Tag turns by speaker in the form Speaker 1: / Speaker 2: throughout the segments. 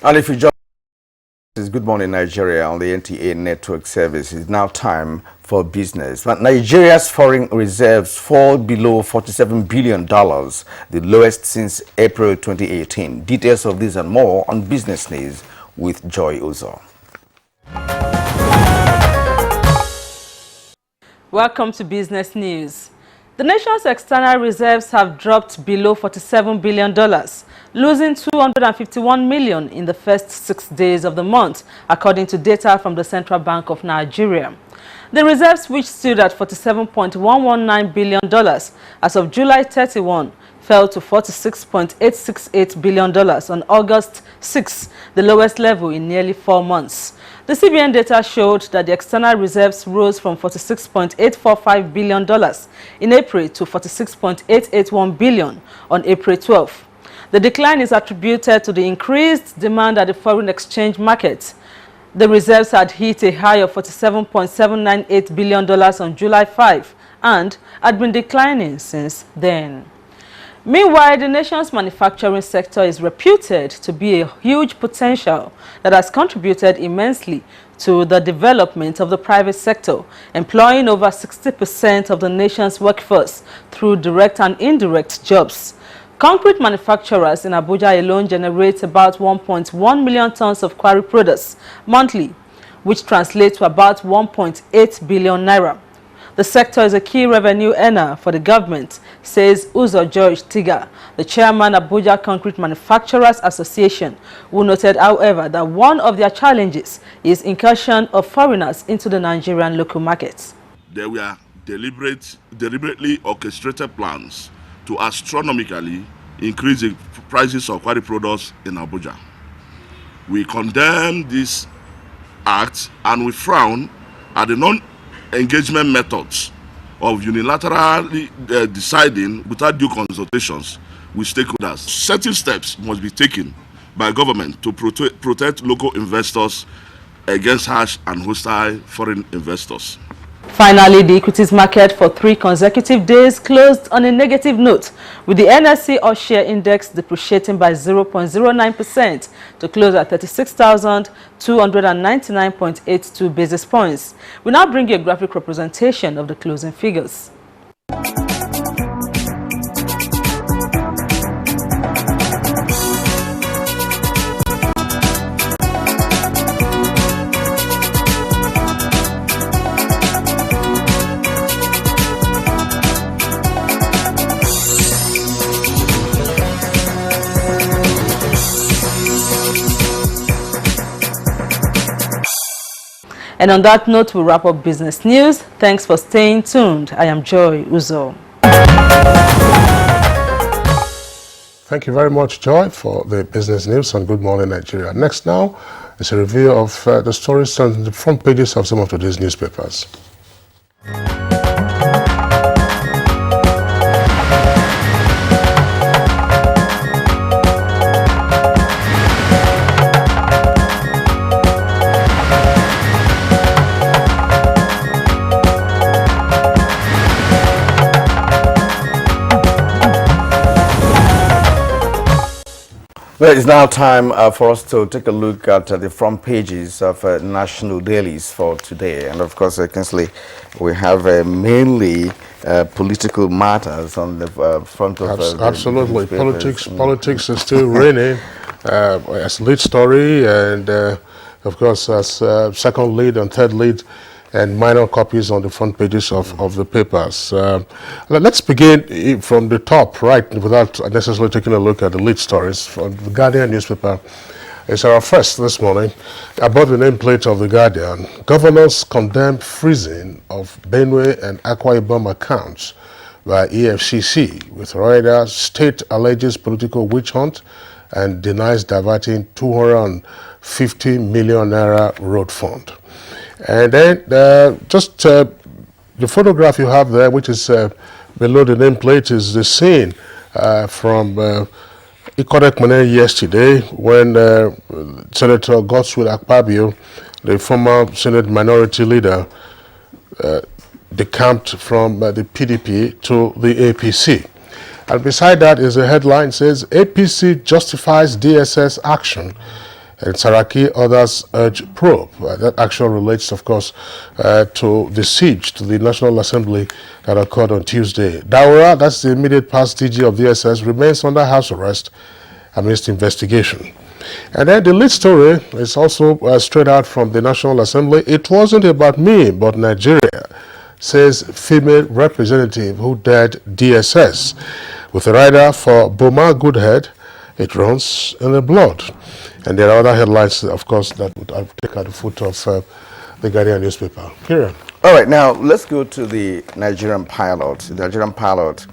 Speaker 1: And if you just Good morning, Nigeria on the NTA network service. It's now time for business. But Nigeria's foreign reserves fall below $47 billion, the lowest since April 2018. Details of this and more on Business News with Joy Uzo.
Speaker 2: Welcome to Business News. The nation's external reserves have dropped below $47 billion, losing $251 million in the first 6 days of the month, according to data from the Central Bank of Nigeria. The reserves, which stood at $47.119 billion as of July 31, fell to $46.868 billion on August 6, the lowest level in nearly 4 months. The CBN data showed that the external reserves rose from $46.845 billion in April to $46.881 billion on April 12. The decline is attributed to the increased demand at the foreign exchange market. The reserves had hit a high of $47.798 billion on July 5 and had been declining since then. Meanwhile, the nation's manufacturing sector is reputed to be a huge potential that has contributed immensely to the development of the private sector, employing over 60% of the nation's workforce through direct and indirect jobs. Concrete manufacturers in Abuja alone generate about 1.1 million tons of quarry products monthly, which translates to about 1.8 billion naira. The sector is a key revenue earner for the government, says Uzo George Tiga, the chairman of Abuja Concrete Manufacturers Association, who noted, however, that one of their challenges is incursion of foreigners into the Nigerian local markets.
Speaker 3: There were deliberately orchestrated plans to astronomically increase the prices of quarry products in Abuja. We condemn this act and we frown at the non-engagement methods of unilaterally deciding without due consultations with stakeholders. Certain steps must be taken by government to protect local investors against harsh and hostile foreign investors.
Speaker 2: Finally, the equities market for 3 consecutive days closed on a negative note, with the NSE All-Share Index depreciating by 0.09% to close at 36,299.82 basis points. We now bring you a graphic representation of the closing figures. And on that note, we'll wrap up Business News. Thanks for staying tuned. I am Joy Uzo.
Speaker 4: Thank you very much, Joy, for the Business News on Good Morning Nigeria. Next now is a review of the stories on the front pages of some of today's newspapers.
Speaker 1: Well, it's now time for us to take a look at the front pages of national dailies for today. And of course, Kinsley, we have mainly political matters on the front of
Speaker 4: absolutely. Politics is still reigning as lead story, and of course, as second lead and third lead, and minor copies on the front pages of the papers. Let's begin from the top, right, without necessarily taking a look at the lead stories. From the Guardian newspaper, it's our first this morning. Above the nameplate of the Guardian, governors condemn freezing of Benue and Akwa Ibom accounts by EFCC, with Reuters, state alleges political witch hunt and denies diverting 250 million naira road fund. And then just the photograph you have there, which is below the nameplate, is the scene from Ikorek Mane yesterday when Senator Godswill Akpabio, the former Senate Minority Leader, decamped from the PDP to the APC. And beside that is a headline says, APC justifies DSS action And Saraki, others urge probe. That action relates, of course, to the siege to the National Assembly that occurred on Tuesday. Daura, that's the immediate past DG of the DSS, remains under house arrest amidst investigation. And then the lead story is also straight out from the National Assembly. It wasn't about me, but Nigeria, says female representative who dared DSS. With a rider for Boma Goodhead, it runs in the blood. And there are other headlines, of course, that would take at the foot of the Guardian newspaper. Kieran.
Speaker 1: All right, now let's go to the Nigerian pilot. The Nigerian pilot.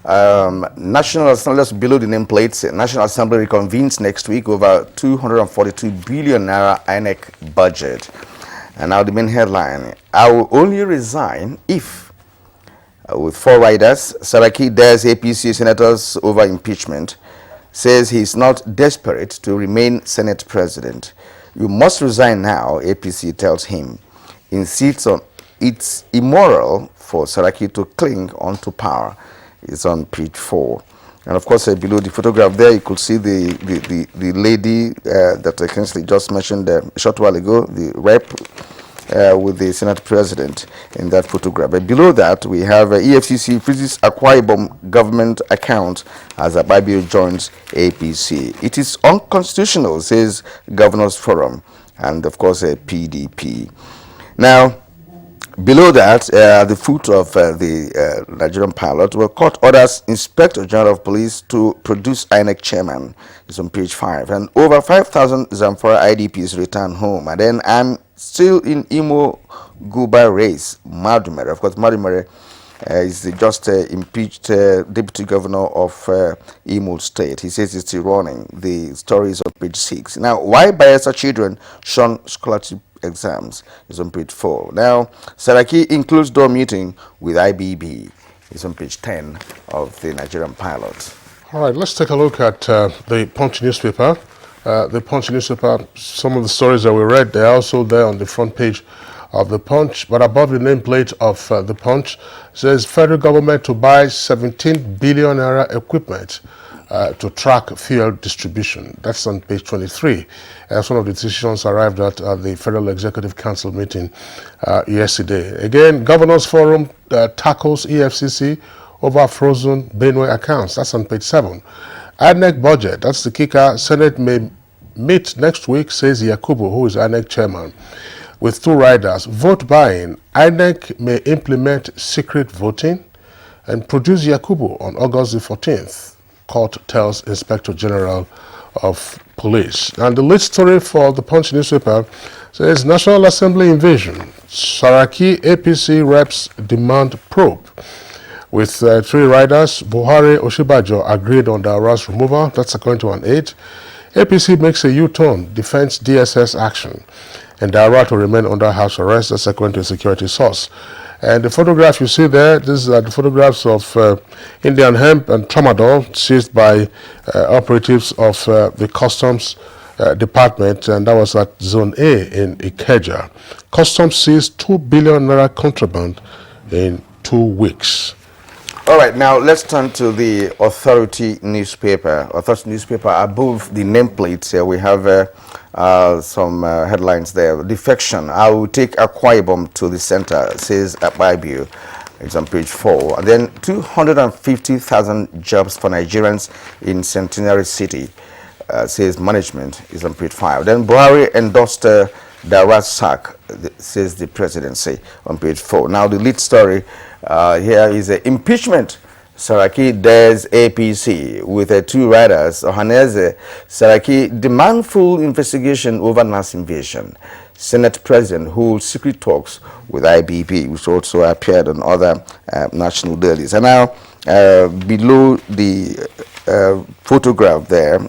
Speaker 1: National Assembly, let's below the nameplates. National Assembly reconvenes next week over 242 billion naira INEC budget. And now the main headline: I will only resign if, with 4 riders, Saraki dares APC senators over impeachment, says he's not desperate to remain Senate president. You must resign now, APC tells him. Insists on it's immoral for Saraki to cling onto power. It's on page 4. And of course, below the photograph there, you could see the lady that I Kingsley just mentioned a short while ago, the rep with the Senate president in that photograph. But below that, we have EFCC freezes Akwa Ibom government account as Ababio joins APC. It is unconstitutional, says Governors Forum, and of course PDP. Now, below that, the foot of the Nigerian pilot, will court orders Inspector General of Police to produce INEC chairman. It's on page 5. And over 5,000 Zamfara IDPs return home. And then I'm still in Imo Guba race. Madumere, of course, Madumere is the just impeached deputy governor of Imo State. He says he's still running. The story is on page 6. Now, why Bayelsa children shun scholarship exams is on page 4. Now, Saraki includes door meeting with IBB is on page 10 of the Nigerian pilot.
Speaker 4: All right, let's take a look at the Punch newspaper. The Punch newspaper, some of the stories that we read, they're also there on the front page of the Punch, but above the nameplate of the Punch says federal government to buy 17 billion naira equipment to track fuel distribution. That's on page 23. That's one of the decisions arrived at the Federal Executive Council meeting yesterday. Again, Governors Forum tackles EFCC over frozen Benue accounts. That's on page 7. INEC budget, that's the kicker. Senate may meet next week, says Yakubu, who is INEC chairman, with 2 riders. Vote buying, INEC may implement secret voting and produce Yakubu on August the 14th. Court tells Inspector General of Police. And the lead story for the Punch newspaper says National Assembly invasion. Saraki APC reps demand probe. With 3 riders, Buhari Oshibajo agreed on the arrest removal. That's according to an aide. APC makes a U-turn, defends DSS action. And Daura to remain under house arrest. That's according to a security source. And the photograph you see there, these are the photographs of Indian hemp and tramadol seized by operatives of the Customs Department, and that was at Zone A in Ikeja. Customs seized 2 billion naira contraband in 2 weeks.
Speaker 1: All right, now let's turn to the Authority newspaper. Authority newspaper, above the nameplates, we have some headlines there. Defection, I will take Akwa Ibom to the center, says Ababio. It's on page 4. And then 250,000 jobs for Nigerians in Centenary City, says management, is on page 5. Then Buhari endorsed Daura's sack, says the presidency, on page 4. Now the lead story here is impeachment. Saraki dares APC with 2 riders. Ohaneze, Saraki demand full investigation over NAS invasion. Senate President holds secret talks with IBB, which also appeared on other national dailies. And now, below the photograph there,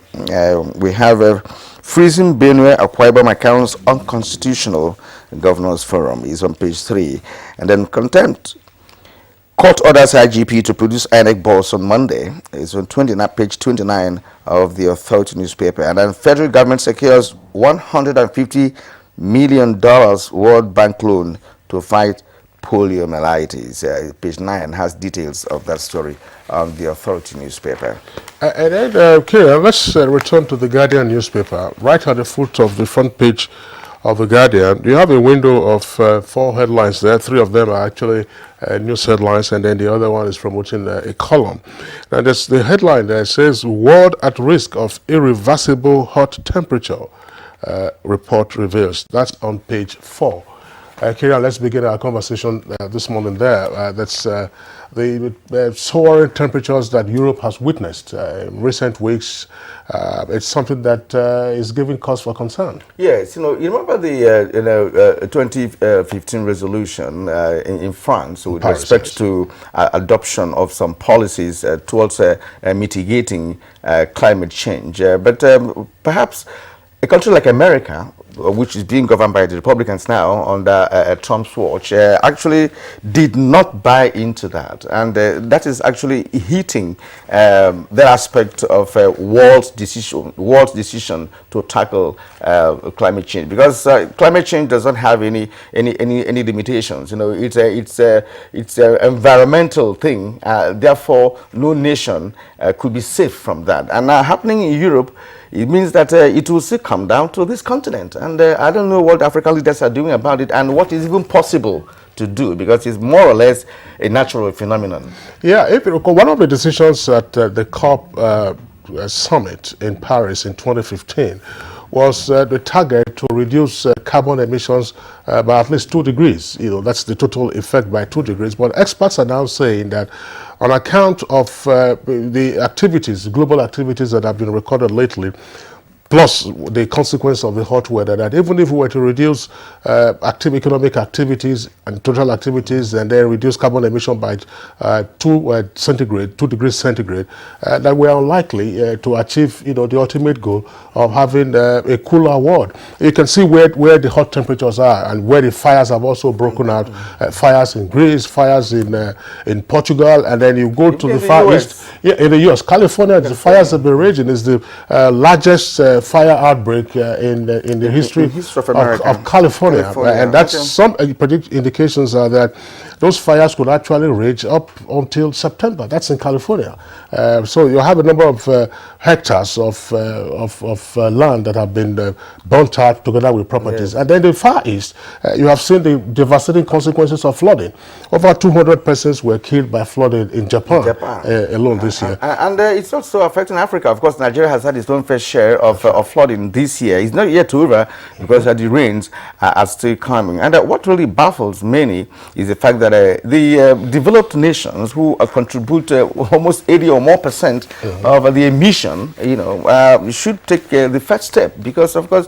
Speaker 1: we have freezing Benue Akwa Ibom accounts unconstitutional. Governors Forum is on page 3. And then contempt. Court orders IGP to produce INEC boss on Monday. It's on page 29 of the Authority newspaper. And then federal government secures $150 million World Bank loan to fight poliomyelitis. Page 9 has details of that story on the Authority newspaper.
Speaker 4: And then, Kira, let's return to the Guardian newspaper. Right at the foot of the front page of the Guardian, you have a window of 4 headlines there. 3 of them are actually news headlines, and then the other one is promoting a column. And there's the headline there says, "World at risk of irreversible hot temperature, report reveals." That's on page 4. Kira, let's begin our conversation this morning there. That's the soaring temperatures that Europe has witnessed in recent weeks. It's something that is giving cause for concern.
Speaker 1: Yes, you remember the 2015 resolution in France with
Speaker 4: Paris,
Speaker 1: respect
Speaker 4: yes.
Speaker 1: to adoption of some policies towards mitigating climate change. But perhaps a country like America, which is being governed by the Republicans now under Trump's watch, actually did not buy into that. And that is actually hitting that aspect of world's decision to tackle climate change. Because climate change doesn't have any limitations. It's an environmental thing. Therefore, no nation could be safe from that. And happening in Europe, it means that it will still come down to this continent. And I don't know what African leaders are doing about it and what is even possible to do, because it's more or less a natural phenomenon.
Speaker 4: Yeah, if you recall, one of the decisions at the COP summit in Paris in 2015 was the target to reduce carbon emissions by at least 2 degrees. That's the total effect by 2 degrees. But experts are now saying that on account of the activities, global activities that have been recorded lately, plus the consequence of the hot weather, that even if we were to reduce economic activities and total activities and then reduce carbon emission by 2 degrees centigrade, that we are unlikely to achieve the ultimate goal of having a cooler world. You can see where the hot temperatures are and where the fires have also broken out. Fires in Greece, fires in Portugal, and then you go to the Far East. Yeah, in the US, California, the fires have been raging. Is the largest fire outbreak in the history of California. And that's some indications are that those fires could actually rage up until September. That's in California. So you have a number of hectares of land that have been burnt out together with properties. Yes. And then the Far East, you have seen the devastating consequences of flooding. Over 200 persons were killed by flooding in Japan alone this year.
Speaker 1: And it's also affecting Africa. Of course, Nigeria has had its own fair share of flooding this year. It's not yet over because the rains are still coming. And what really baffles many is the fact that the developed nations who contribute almost 80 or more percent of the emission, should take the first step, because of course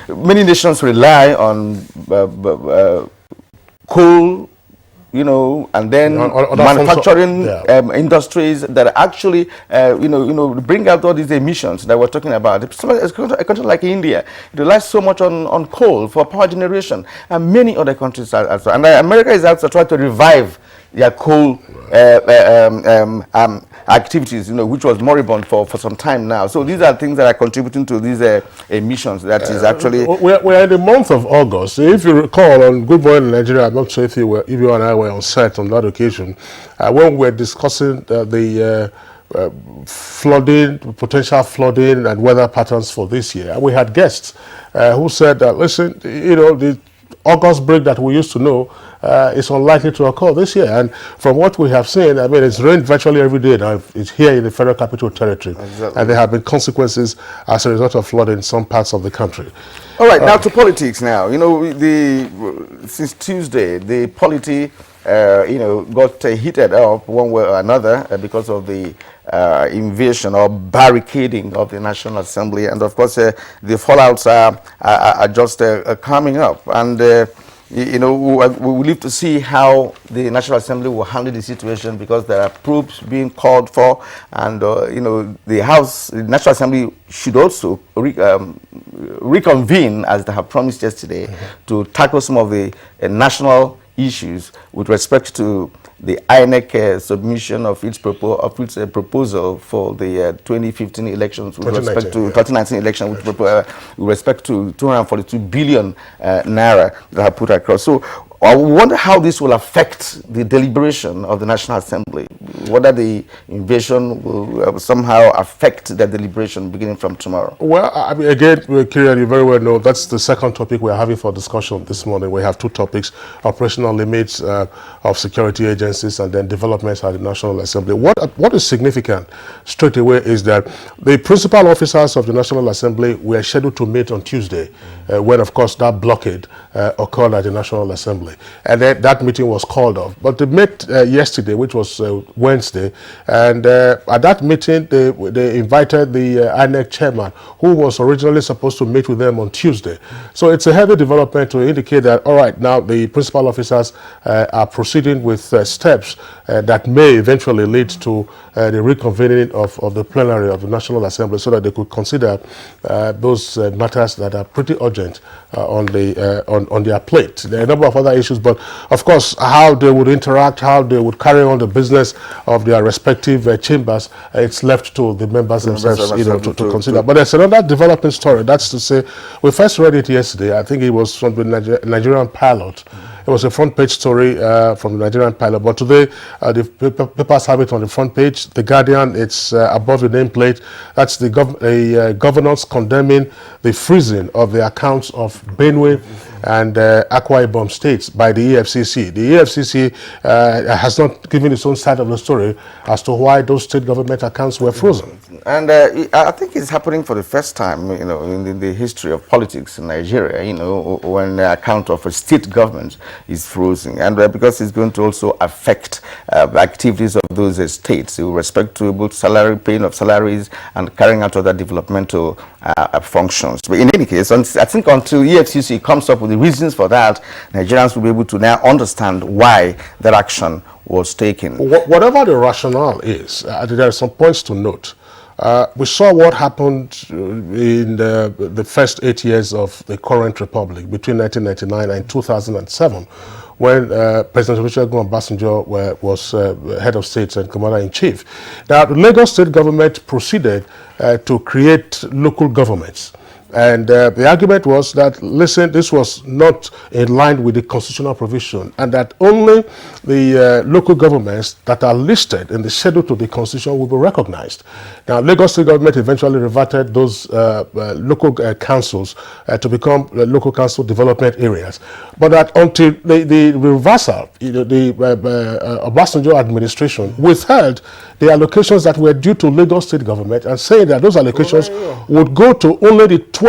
Speaker 1: many nations rely on coal, and then manufacturing industries that actually, bring out all these emissions that we're talking about. A country like India, it relies so much on coal for power generation, and many other countries are as well. And America is also trying to revive their coal activities, which was moribund for some time now. So these are things that are contributing to these emissions. That is actually
Speaker 4: we're in the month of August. If you recall, on Good Morning Nigeria, I'm not sure if you and I were on set on that occasion when we were discussing the flooding, potential flooding, and weather patterns for this year. And we had guests who said that, listen, the August break that we used to know is unlikely to occur this year. And from what we have seen, it's rained virtually every day now. It's here in the Federal Capital Territory. Exactly. And there have been consequences as a result of flooding in some parts of the country.
Speaker 1: All right, now to politics now. Since Tuesday, the polity, got heated up one way or another because of the invasion or barricading of the National Assembly. And of course, the fallouts are just coming up. And we will live to see how the National Assembly will handle the situation, because there are probes being called for, and the National Assembly should also reconvene, as they have promised yesterday, to tackle some of the national issues with respect to the INEC submission of its proposal for the 2015 elections with respect to 2019 election, with respect to 242 billion naira that are put across. So I wonder how this will affect the deliberation of the National Assembly, whether the invasion will somehow affect the deliberation beginning from tomorrow.
Speaker 4: Well, I mean, again, Kieran, you very well know that's the second topic we're having for discussion this morning. We have two topics: operational limits of security agencies, and then developments at the National Assembly. What is significant straight away is that the principal officers of the National Assembly were scheduled to meet on Tuesday, when, of course, that blockade occurred at the National Assembly. And then that meeting was called off. But they met yesterday, which was Wednesday, and at that meeting, they invited the INEC chairman, who was originally supposed to meet with them on Tuesday. So it's a heavy development to indicate that, all right, now the principal officers are proceeding with steps that may eventually lead to the reconvening of the plenary of the National Assembly, so that they could consider those matters that are pretty urgent on their plate. There are a number of other issues, but of course, how they would interact, how they would carry on the business of their respective chambers, it's left to the members themselves, to consider. But there's another developing story. That's to say, we first read it yesterday. I think it was from the Nigerian Pilot. It was a front page story from the Nigerian Pilot, but today the papers have it on the front page. The Guardian, it's above the nameplate. That's the governors condemning the freezing of the accounts of Benue and Akwa Ibom states by the EFCC. The EFCC has not given its own side of the story as to why those state government accounts were frozen.
Speaker 1: And I think it's happening for the first time, in the history of politics in Nigeria, when the account of a state government is frozen. And because it's going to also affect activities of those states with respect to both salary, paying of salaries, and carrying out other developmental functions. But in any case, I think until EFCC comes up with the reasons for that, Nigerians will be able to now understand why that action was taken.
Speaker 4: Whatever the rationale is, there are some points to note. We saw what happened in the first 8 years of the current republic, between 1999 and 2007, when President Olusegun Obasanjo was head of state and commander-in-chief. Now, the Lagos state government proceeded to create local governments. And the argument was that, listen, this was not in line with the constitutional provision, and that only the local governments that are listed in the schedule to the constitution will be recognized. Now, Lagos state government eventually reverted those local councils to become local council development areas. But that until the reversal, the Obasanjo administration withheld the allocations that were due to Lagos state government, and saying that those allocations would go to only the 20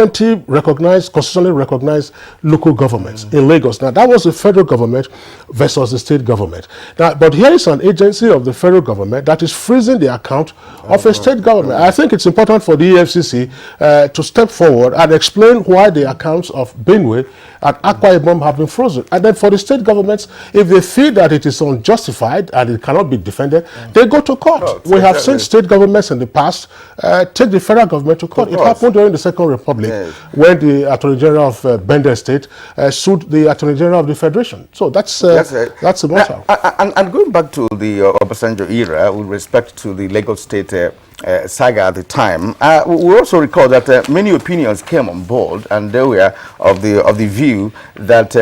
Speaker 4: constitutionally recognized local governments in Lagos. Now, that was the federal government versus the state government. Now, but here is an agency of the federal government that is freezing the account of a state government. I think it's important for the EFCC to step forward and explain why the accounts of Benue and Akwa Ibom have been frozen. And then for the state governments, if they feel that it is unjustified and it cannot be defended, they go to court. We have seen state governments in the past take the federal government to court. It happened during the Second Republic, when the Attorney General of Bender State sued the Attorney General of the Federation. So that's the matter.
Speaker 1: And going back to the Obasanjo era, with respect to the Lagos State saga at the time, we also recall that many opinions came on board, and they were of the view that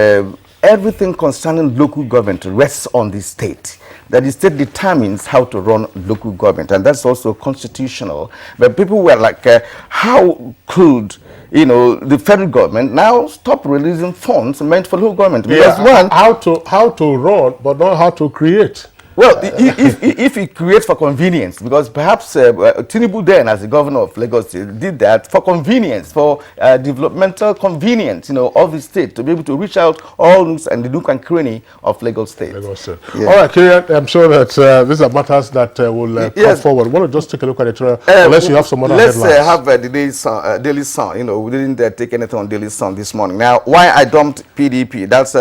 Speaker 1: everything concerning local government rests on the state. That the state determines how to run local government, and that's also constitutional. But people were like, how could the federal government now stop releasing funds meant for local government? Because
Speaker 4: how to run, but not how to create.
Speaker 1: Well, if it creates for convenience, because perhaps Tinubu then, as the governor of Lagos State, did that for convenience, for developmental convenience, of the state, to be able to reach out all nooks and the nook and cranny of Lagos State.
Speaker 4: Yeah. All right, Kieran, I'm sure that these are matters that will come forward. We want to just take a look at it, unless you have some other headlines.
Speaker 1: Let's have the Daily Sun. We didn't take anything on Daily Sun this morning. Now, why I dumped PDP? That's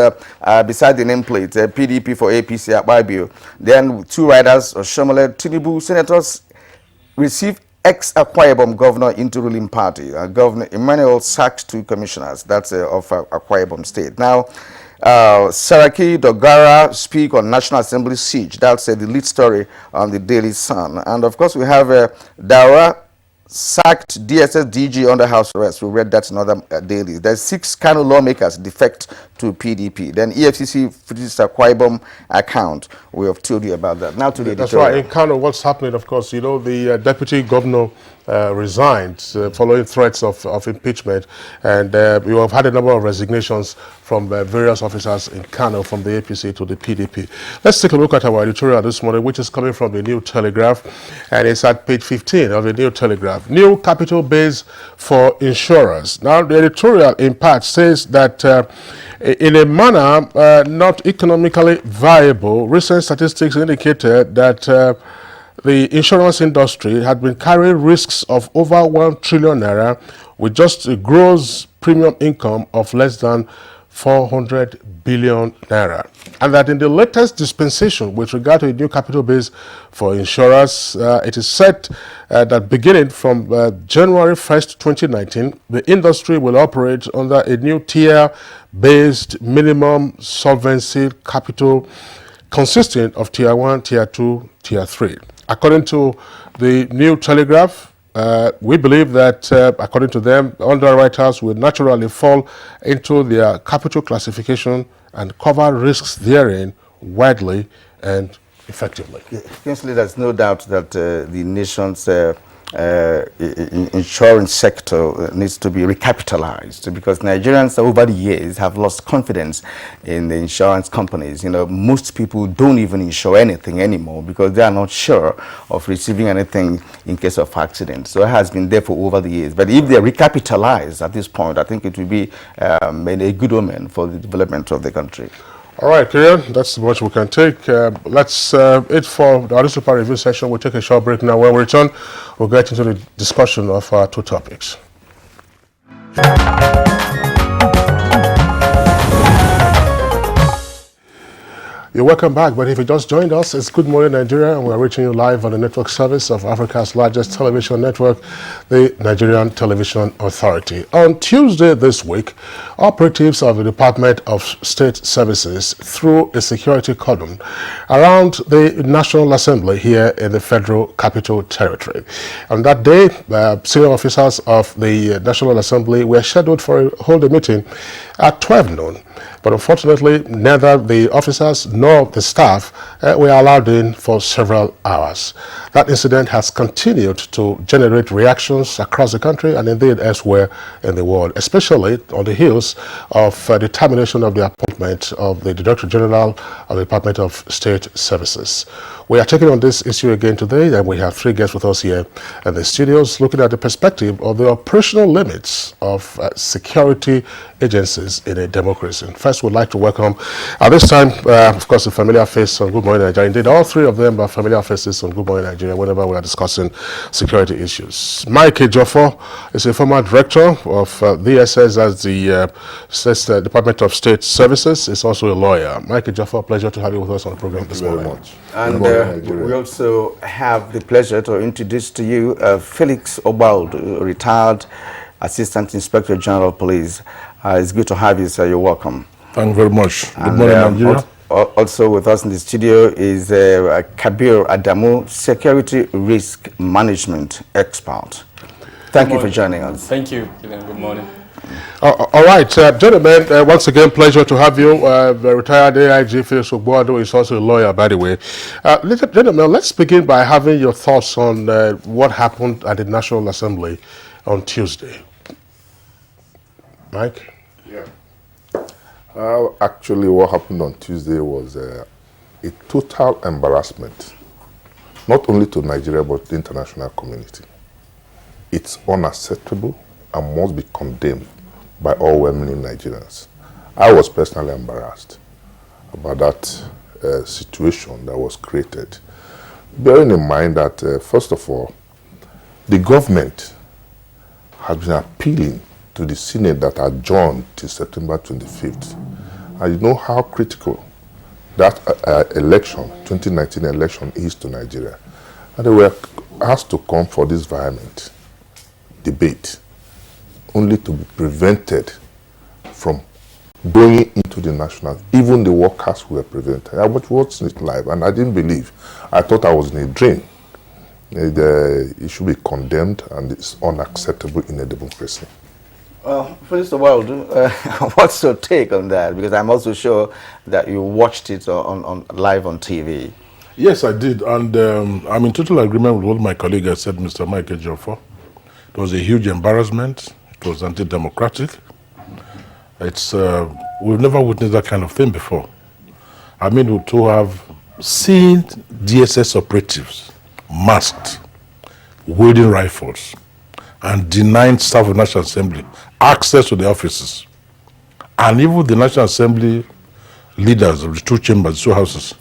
Speaker 1: beside the nameplate, PDP for APC at Babio. Then two riders, Shomole Tinubu senators, received ex-Akwa Ibom governor into ruling party. Governor Emmanuel sacked two commissioners. That's of Akwa Ibom State. Now, Saraki Dogara speak on National Assembly siege. That's the lead story on the Daily Sun. And of course, we have Daura sacked DSS DG under house arrest. We read that in other dailies. There's 6 Kano lawmakers defect to PDP. Then EFCC freezes a Kwaibom account. We have told you about that. Now to the
Speaker 4: That's
Speaker 1: editorial.
Speaker 4: right. In Kano, what's happening, of course, you know, the deputy governor resigned following threats of impeachment, and we have had a number of resignations from various officers in Kano, from the APC to the PDP. Let's take a look at our editorial this morning, which is coming from the New Telegraph, and it's at page 15 of the New Telegraph. New capital base for insurers. Now, the editorial, in part, says that in a manner not economically viable, recent statistics indicated that the insurance industry had been carrying risks of over 1 trillion naira with just a gross premium income of less than 400 billion naira. And that in the latest dispensation with regard to a new capital base for insurers, it is said that beginning from January 1st, 2019, the industry will operate under a new tier-based minimum solvency capital consisting of Tier 1, Tier 2, Tier 3. According to the New Telegraph, we believe that, according to them, underwriters will naturally fall into their capital classification and cover risks therein widely and effectively.
Speaker 1: Kingsley, there's no doubt that the nation's insurance sector needs to be recapitalized, because Nigerians over the years have lost confidence in the insurance companies. You know, most people don't even insure anything anymore because they are not sure of receiving anything in case of accident. So it has been there for over the years. But if they recapitalize at this point, I think it will be a good omen for the development of the country.
Speaker 4: All right, Kirian, that's much we can take. Let's it for the Audio Super Review session. We'll take a short break now. When we return, we'll get into the discussion of our 2 topics. You're welcome back, but if you just joined us, it's Good Morning Nigeria, and we're reaching you live on the network service of Africa's largest television network, the Nigerian Television Authority. On Tuesday this week, operatives of the Department of State Services threw a security cordon around the National Assembly here in the Federal Capital Territory. On that day, senior officers of the National Assembly were scheduled to hold a meeting at 12 noon. But unfortunately, neither the officers nor the staff were allowed in for several hours. That incident has continued to generate reactions across the country and indeed elsewhere in the world, especially on the heels of the termination of the appointment of the Director General of the Department of State Services. We are taking on this issue again today, and we have 3 guests with us here in the studios looking at the perspective of the operational limits of security agencies in a democracy. First, we'd like to welcome, at this time, of course, a familiar face on Good Morning Nigeria. Indeed, all 3 of them are familiar faces on Good Morning Nigeria whenever we are discussing security issues. Mike Ejiofor is a former director of DSS as the Department of State Services. Is also a lawyer. Mike Ejiofor, pleasure to have you with us on the program this morning.
Speaker 5: Very much.
Speaker 1: And we also have the pleasure to introduce to you Felix Obald, retired Assistant Inspector General of Police. It's good to have you, sir. You're welcome.
Speaker 5: Thank you very much.
Speaker 1: And,
Speaker 5: Good morning, Nigeria.
Speaker 1: Also with us in the studio is Kabir Adamu, Security Risk Management Expert. Thank you for joining us.
Speaker 6: Thank you. Good morning.
Speaker 4: All right, gentlemen, once again, pleasure to have you. The retired AIG Felix Ogbuado is also a lawyer, by the way. Gentlemen, let's begin by having your thoughts on what happened at the National Assembly on Tuesday. Mike?
Speaker 5: Yeah. Actually, what happened on Tuesday was a total embarrassment, not only to Nigeria, but the international community. It's unacceptable and must be condemned by all well-meaning Nigerians. I was personally embarrassed about that situation that was created. Bearing in mind that, first of all, the government has been appealing to the Senate that adjourned till September 25th. And you know how critical that election, 2019 election, is to Nigeria. And they were asked to come for this vehement debate, only to be prevented from going into the national. Even the workers were prevented. I watched it live and I didn't believe. I thought I was in a dream. It should be condemned, and it's unacceptable in a democracy.
Speaker 1: First of all, what's your take on that? Because I'm also sure that you watched it on live on TV.
Speaker 4: Yes, I did, and I'm in total agreement with what my colleague has said, Mr. Michael Joffer. It was a huge embarrassment. It was anti-democratic. We've never witnessed that kind of thing before. I mean, to have seen DSS operatives masked, wielding rifles, and denying staff of the National Assembly access to the offices, and even the National Assembly leaders of the two chambers, two houses,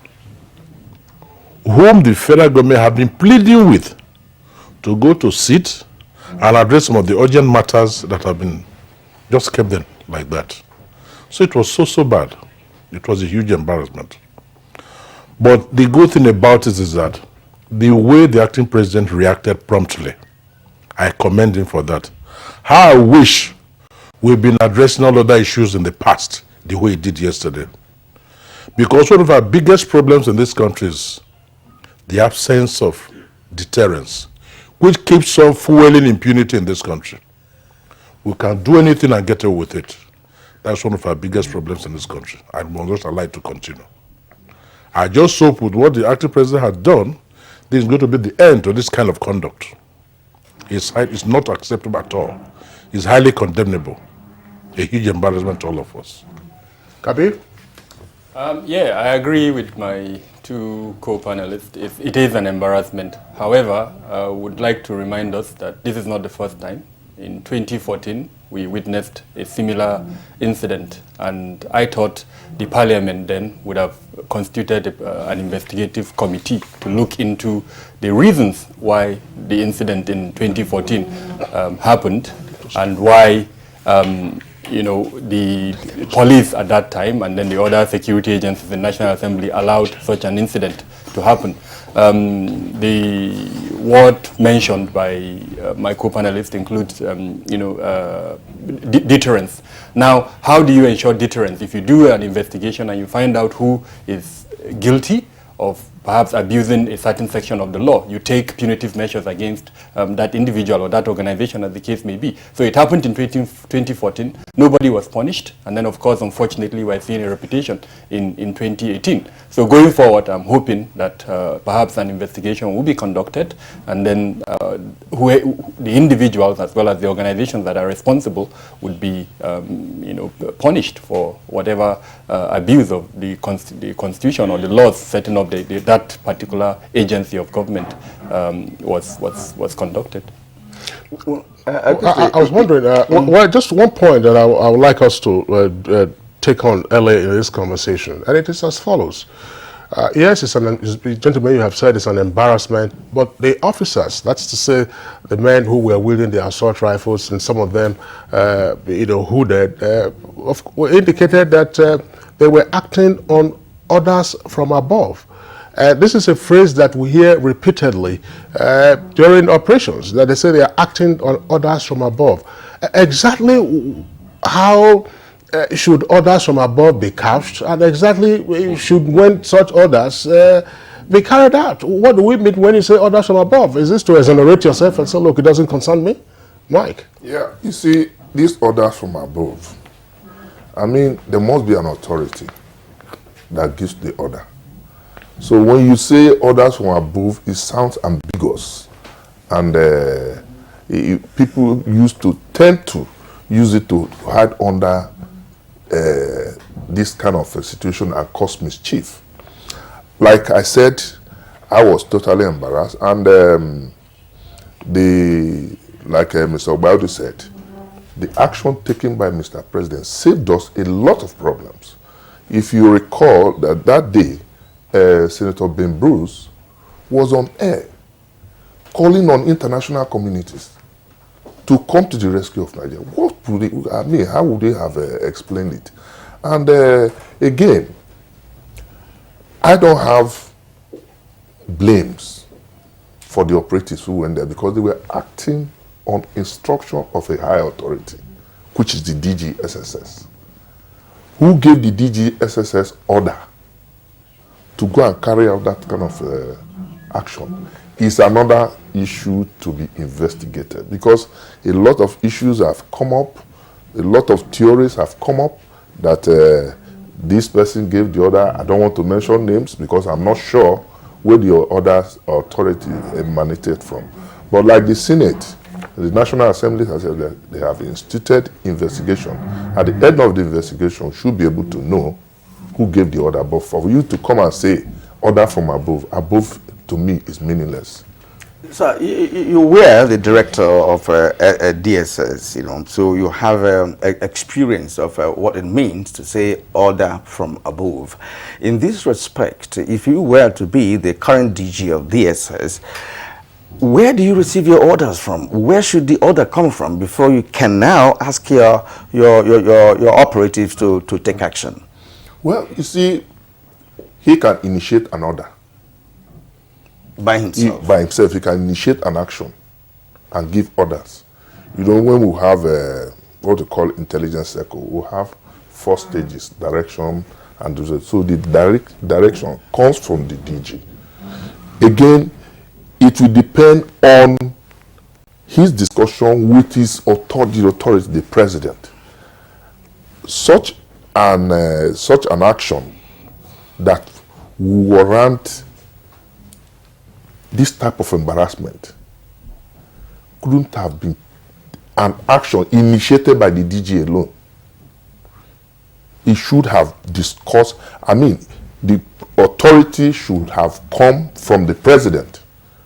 Speaker 4: whom the federal government have been pleading with to go to sit and address some of the urgent matters that have been just kept them like that. So it was so bad. It was a huge embarrassment. But the good thing about it is that the way the acting president reacted promptly, I commend him for that. How I wish we've been addressing all other issues in the past the way he did yesterday. Because one of our biggest problems in this country is the absence of deterrence, which keeps on fueling impunity in this country. We can do anything and get away with it. That's one of our biggest problems in this country. I would just like to continue. I just hope with what the acting president has done, this is going to be the end to this kind of conduct. It's not acceptable at all. It's highly condemnable. A huge embarrassment to all of us. Kabir?
Speaker 6: Yeah, I agree with my two co-panelists. It is an embarrassment. However, I would like to remind us that this is not the first time. In 2014, we witnessed a similar incident, and I thought the parliament then would have constituted an investigative committee to look into the reasons why the incident in 2014 happened, and why the police at that time and then the other security agencies in the National Assembly allowed such an incident to happen. The word mentioned by my co-panelist includes, deterrence. Now, how do you ensure deterrence? If you do an investigation and you find out who is guilty of perhaps abusing a certain section of the law, you take punitive measures against that individual or that organization, as the case may be. So it happened in 2014. Nobody was punished. And then, of course, unfortunately, we're seeing a repetition in 2018. So going forward, I'm hoping that perhaps an investigation will be conducted, and then the individuals as well as the organizations that are responsible would be punished for whatever abuse of the constitution or the laws setting up that particular agency of government was conducted.
Speaker 4: I was wondering, just one point that I would like us to take on earlier in this conversation, and it is as follows. Yes, gentlemen, you have said it's an embarrassment, but the officers, that's to say the men who were wielding the assault rifles, and some of them, hooded, indicated that they were acting on orders from above. This is a phrase that we hear repeatedly during operations, that they say they are acting on orders from above. Exactly how should orders from above be couched, and exactly should when such orders be carried out? What do we mean when you say orders from above? Is this to exonerate yourself and say, look, it doesn't concern me? Mike?
Speaker 5: Yeah, you see, these orders from above, I mean, there must be an authority that gives the order. So when you say orders from above, it sounds ambiguous, and people tend to use it to hide under this kind of a situation and cause mischief. Like I said, I was totally embarrassed, and like Mr. Obaudi said, the action taken by Mr. President saved us a lot of problems. If you recall that day, Senator Ben Bruce was on air calling on international communities to come to the rescue of Nigeria. How would they have explained it? And again, I don't have blames for the operatives who went there, because they were acting on instruction of a high authority, which is the DG SSS. Who gave the DG SSS order to go and carry out that kind of action? is another issue to be investigated, because a lot of issues have come up, a lot of theories have come up that this person gave the order. I don't want to mention names because I'm not sure where the other authority emanated from. But like the Senate, the National Assembly has said that they have instituted investigation. At the end of the investigation, should be able to know who gave the order. But for you to come and say order from above to me is meaningless.
Speaker 1: So you were the director of DSS, you know, so you have experience of what it means to say order from above. In this respect, if you were to be the current DG of DSS, where do you receive your orders from? Where should the order come from before you can now ask your operatives to take action?
Speaker 5: Well, you see, he can initiate an order.
Speaker 1: By himself?
Speaker 5: By himself, he can initiate an action and give orders. You know, when we have what we call intelligence circle, we have 4 stages, direction, and so the direction comes from the DG. Again, it will depend on his discussion with his authority, the president. Such an action that will warrant this type of embarrassment couldn't have been an action initiated by the DG alone. He should have discussed, the authority should have come from the president,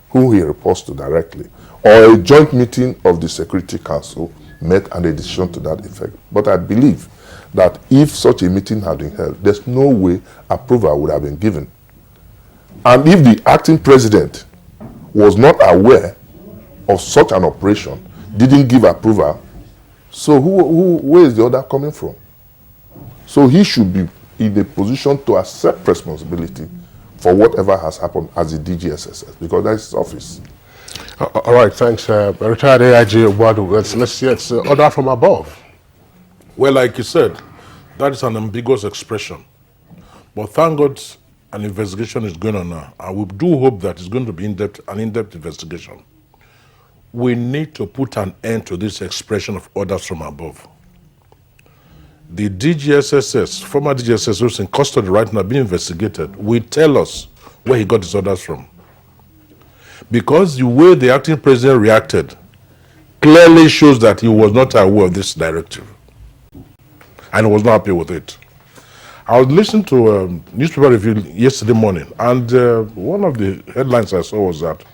Speaker 5: who he reports to directly, or a joint meeting of the Security Council met and a decision to that effect. But I believe that if such a meeting had been held, there's no way approval would have been given. And if the acting president was not aware of such an operation, didn't give approval, so where is the order coming from? So he should be in a position to accept responsibility for whatever has happened as the DGSSS, because that's his office.
Speaker 4: All right, thanks. Retired AIG Obuadu, let's see, it's order from above.
Speaker 7: Well, like you said, that is an ambiguous expression. But thank God an investigation is going on now, and we do hope that it's going to be an in-depth investigation. We need to put an end to this expression of orders from above. The DGSSS, former DGSS, who's in custody right now being investigated, will tell us where he got his orders from. Because the way the acting president reacted clearly shows that he was not aware of this directive and was not happy with it. I was listening to a newspaper review yesterday morning, and one of the headlines I saw was that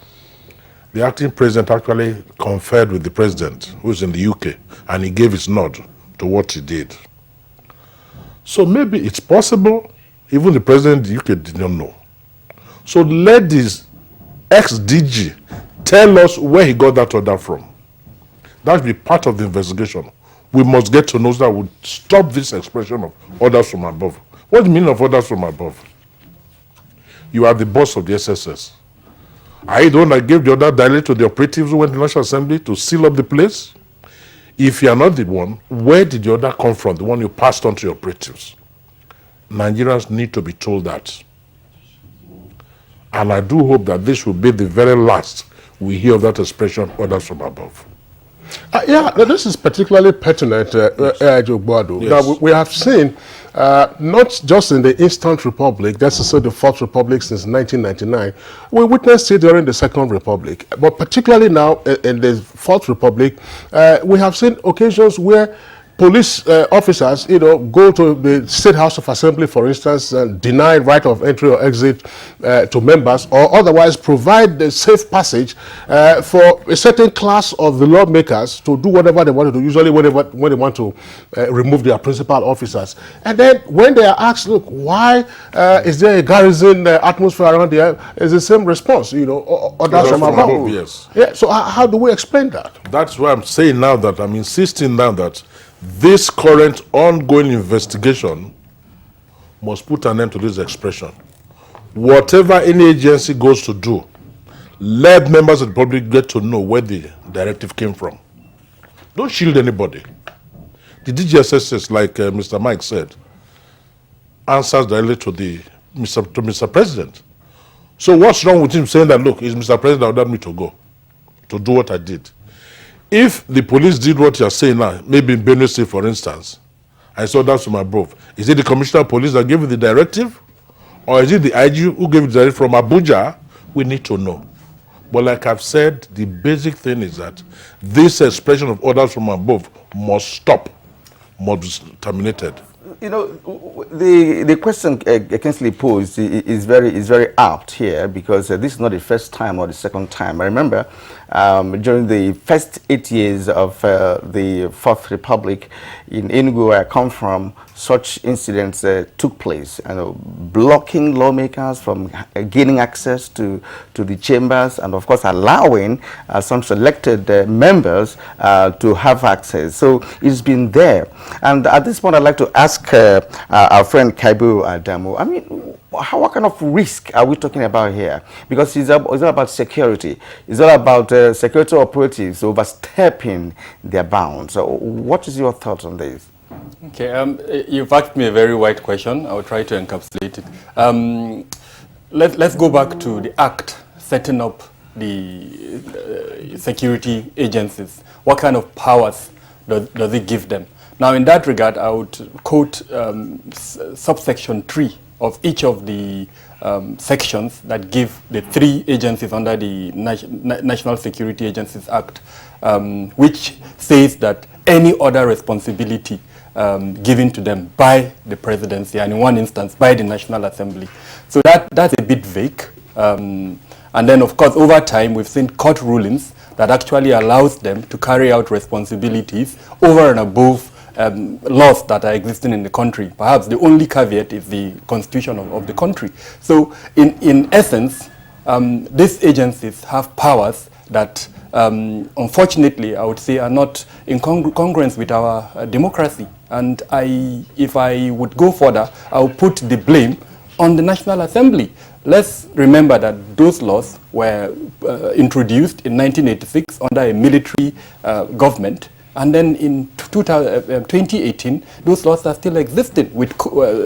Speaker 7: the acting president actually conferred with the president, who is in the UK, and he gave his nod to what he did. So maybe it's possible, even the president of the UK did not know. So let this ex-DG tell us where he got that order from. That should be part of the investigation. We must get to know that would stop this expression of orders from above. What's the meaning of orders from above? You are the boss of the SSS. Are you the one that gave the order directly to the operatives who went to the National Assembly to seal up the place? If you are not the one, where did the order come from, the one you passed on to your operatives? Nigerians need to be told that. And I do hope that this will be the very last we hear of that expression, orders from above.
Speaker 4: Yeah, this is particularly pertinent, Obuadu.
Speaker 7: Yes.
Speaker 4: Now, we have seen, not just in the Instant Republic, that's to say the Fourth Republic since 1999, we witnessed it during the Second Republic, but particularly now in the Fourth Republic, we have seen occasions where police officers, go to the State House of Assembly, for instance, and deny right of entry or exit to members, or otherwise provide the safe passage for a certain class of the lawmakers to do whatever they want to do, usually when they want to remove their principal officers. And then when they are asked, look, why is there a garrison atmosphere around there, it's the same response, orders from above.
Speaker 7: Yes.
Speaker 4: Yeah, so how do we explain that?
Speaker 7: That's why I'm saying now that I'm insisting now that this current ongoing investigation must put an end to this expression. Whatever any agency goes to do, let members of the public get to know where the directive came from. Don't shield anybody. The DGSS, like Mr. Mike said, answers directly to Mr. President. So what's wrong with him saying that, look, it's Mr. President that ordered me to go, to do what I did? If the police did what you're saying now, maybe in Benue State, for instance, I saw that from above, is it the Commissioner of Police that gave you the directive? Or is it the IG who gave the directive from Abuja? We need to know. But like I've said, the basic thing is that this expression of orders from above must stop, must be terminated.
Speaker 1: You know, the question Kingsley posed is very apt here, because this is not the first time or the second time. I remember during the first 8 years of the Fourth Republic in Enugu, where I come from, such incidents took place, blocking lawmakers from gaining access to the chambers, and of course allowing some selected members to have access. So it's been there. And at this point, I'd like to ask our friend Kaibu Adamu, I mean, what kind of risk are we talking about here? Because it's all about security. It's all about security operatives overstepping their bounds. So what is your thoughts on this?
Speaker 6: Okay, you've asked me a very wide question. I'll try to encapsulate it. Let's go back to the act setting up the security agencies. What kind of powers does it give them? Now, in that regard, I would quote subsection 3 of each of the sections that give the 3 agencies under the National Security Agencies Act, which says that any other responsibility given to them by the presidency, and in one instance by the National Assembly. So that's a bit vague. And then, of course, over time, we've seen court rulings that actually allows them to carry out responsibilities over and above laws that are existing in the country. Perhaps the only caveat is the constitution of the country. So in essence, these agencies have powers that unfortunately, I would say, are not in congruence with our democracy. And if I would go further, I would put the blame on the National Assembly. Let's remember that those laws were introduced in 1986 under a military government. And then in 2018, those laws are still existing with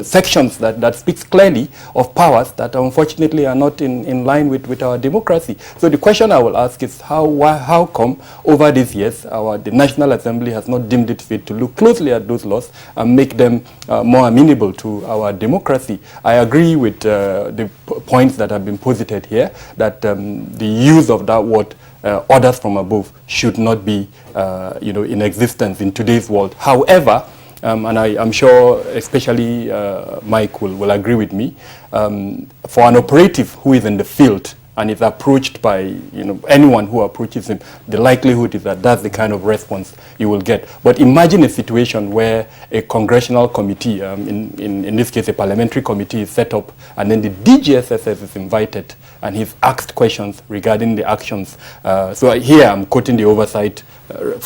Speaker 6: sections that speaks clearly of powers that unfortunately are not in line with our democracy. So the question I will ask is how come over these years the National Assembly has not deemed it fit to look closely at those laws and make them more amenable to our democracy? I agree with the points that have been posited here, that the use of that word orders from above should not be, in existence in today's world. However, and I'm sure especially Mike will agree with me, for an operative who is in the field and is approached by anyone who approaches him, the likelihood is that that's the kind of response you will get. But imagine a situation where a congressional committee, in this case a parliamentary committee, is set up, and then the DGSSS is invited and he's asked questions regarding the actions. So here I'm quoting the oversight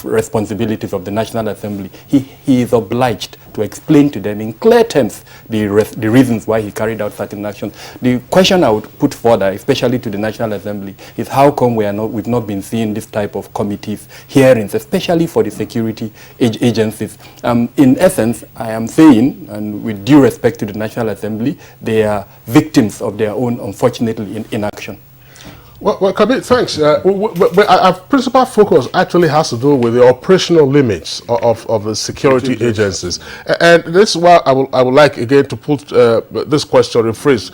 Speaker 6: responsibilities of the National Assembly. He is obliged to explain to them in clear terms the reasons why he carried out certain actions. The question I would put further, especially to the National Assembly, is how come we've not been seeing this type of committees, hearings, especially for the security agencies. In essence, I am saying, and with due respect to the National Assembly, they are victims of their own, unfortunately, inaction.
Speaker 4: Well, Kabir, thanks. Our principal focus actually has to do with the operational limits of the security agencies. And this is why I would like, again, to put this question, rephrase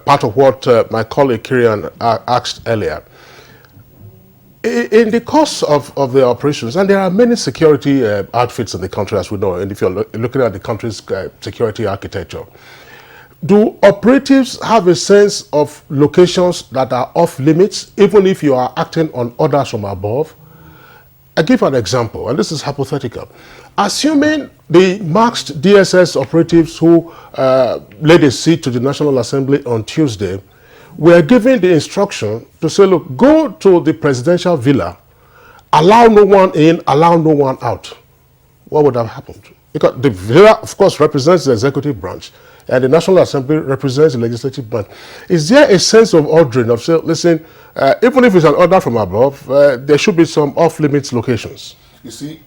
Speaker 4: part of what my colleague Kirian asked earlier. In the course of the operations, and there are many security outfits in the country, as we know, and if you're looking at the country's security architecture, do operatives have a sense of locations that are off limits, even if you are acting on orders from above? I give an example, and this is hypothetical. Assuming the masked DSS operatives who laid a siege to the National Assembly on Tuesday were given the instruction to say, look, go to the presidential villa, allow no one in, allow no one out, what would have happened? Because the villa, of course, represents the executive branch, and the National Assembly represents the legislative branch. Is there a sense of ordering of say, listen, even if it's an order from above, there should be some off-limits locations?
Speaker 5: You see,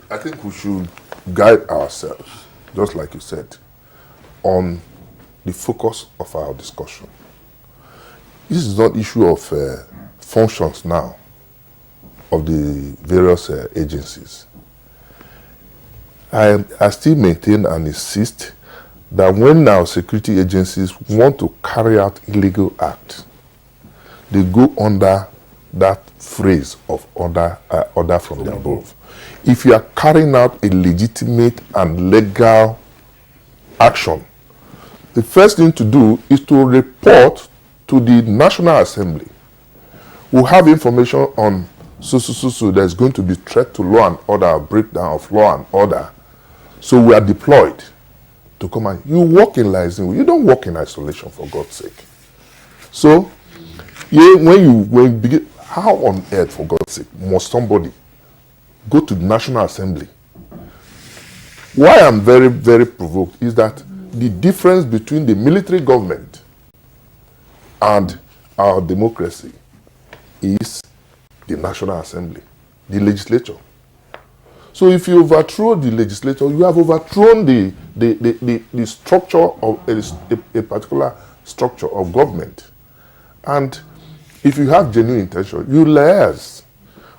Speaker 5: I think we should guide ourselves, just like you said, on the focus of our discussion. this is not issue of functions now of the various agencies. I still maintain and insist that when our security agencies want to carry out illegal acts, they go under that phrase of order from the above. If you are carrying out a legitimate and legal action, the first thing to do is to report to the National Assembly. We have information on so there's going to be threat to law and order, breakdown of law and order. So we are deployed to come and you work in liaison. You don't work in isolation, for God's sake. So when you begin, how on earth, for God's sake, must somebody go to the National Assembly? Why I'm very, very provoked is that the difference between the military government and our democracy is the National Assembly, the legislature. So if you overthrow the legislature, you have overthrown the structure of a particular structure of government. And if you have genuine intention, you liaise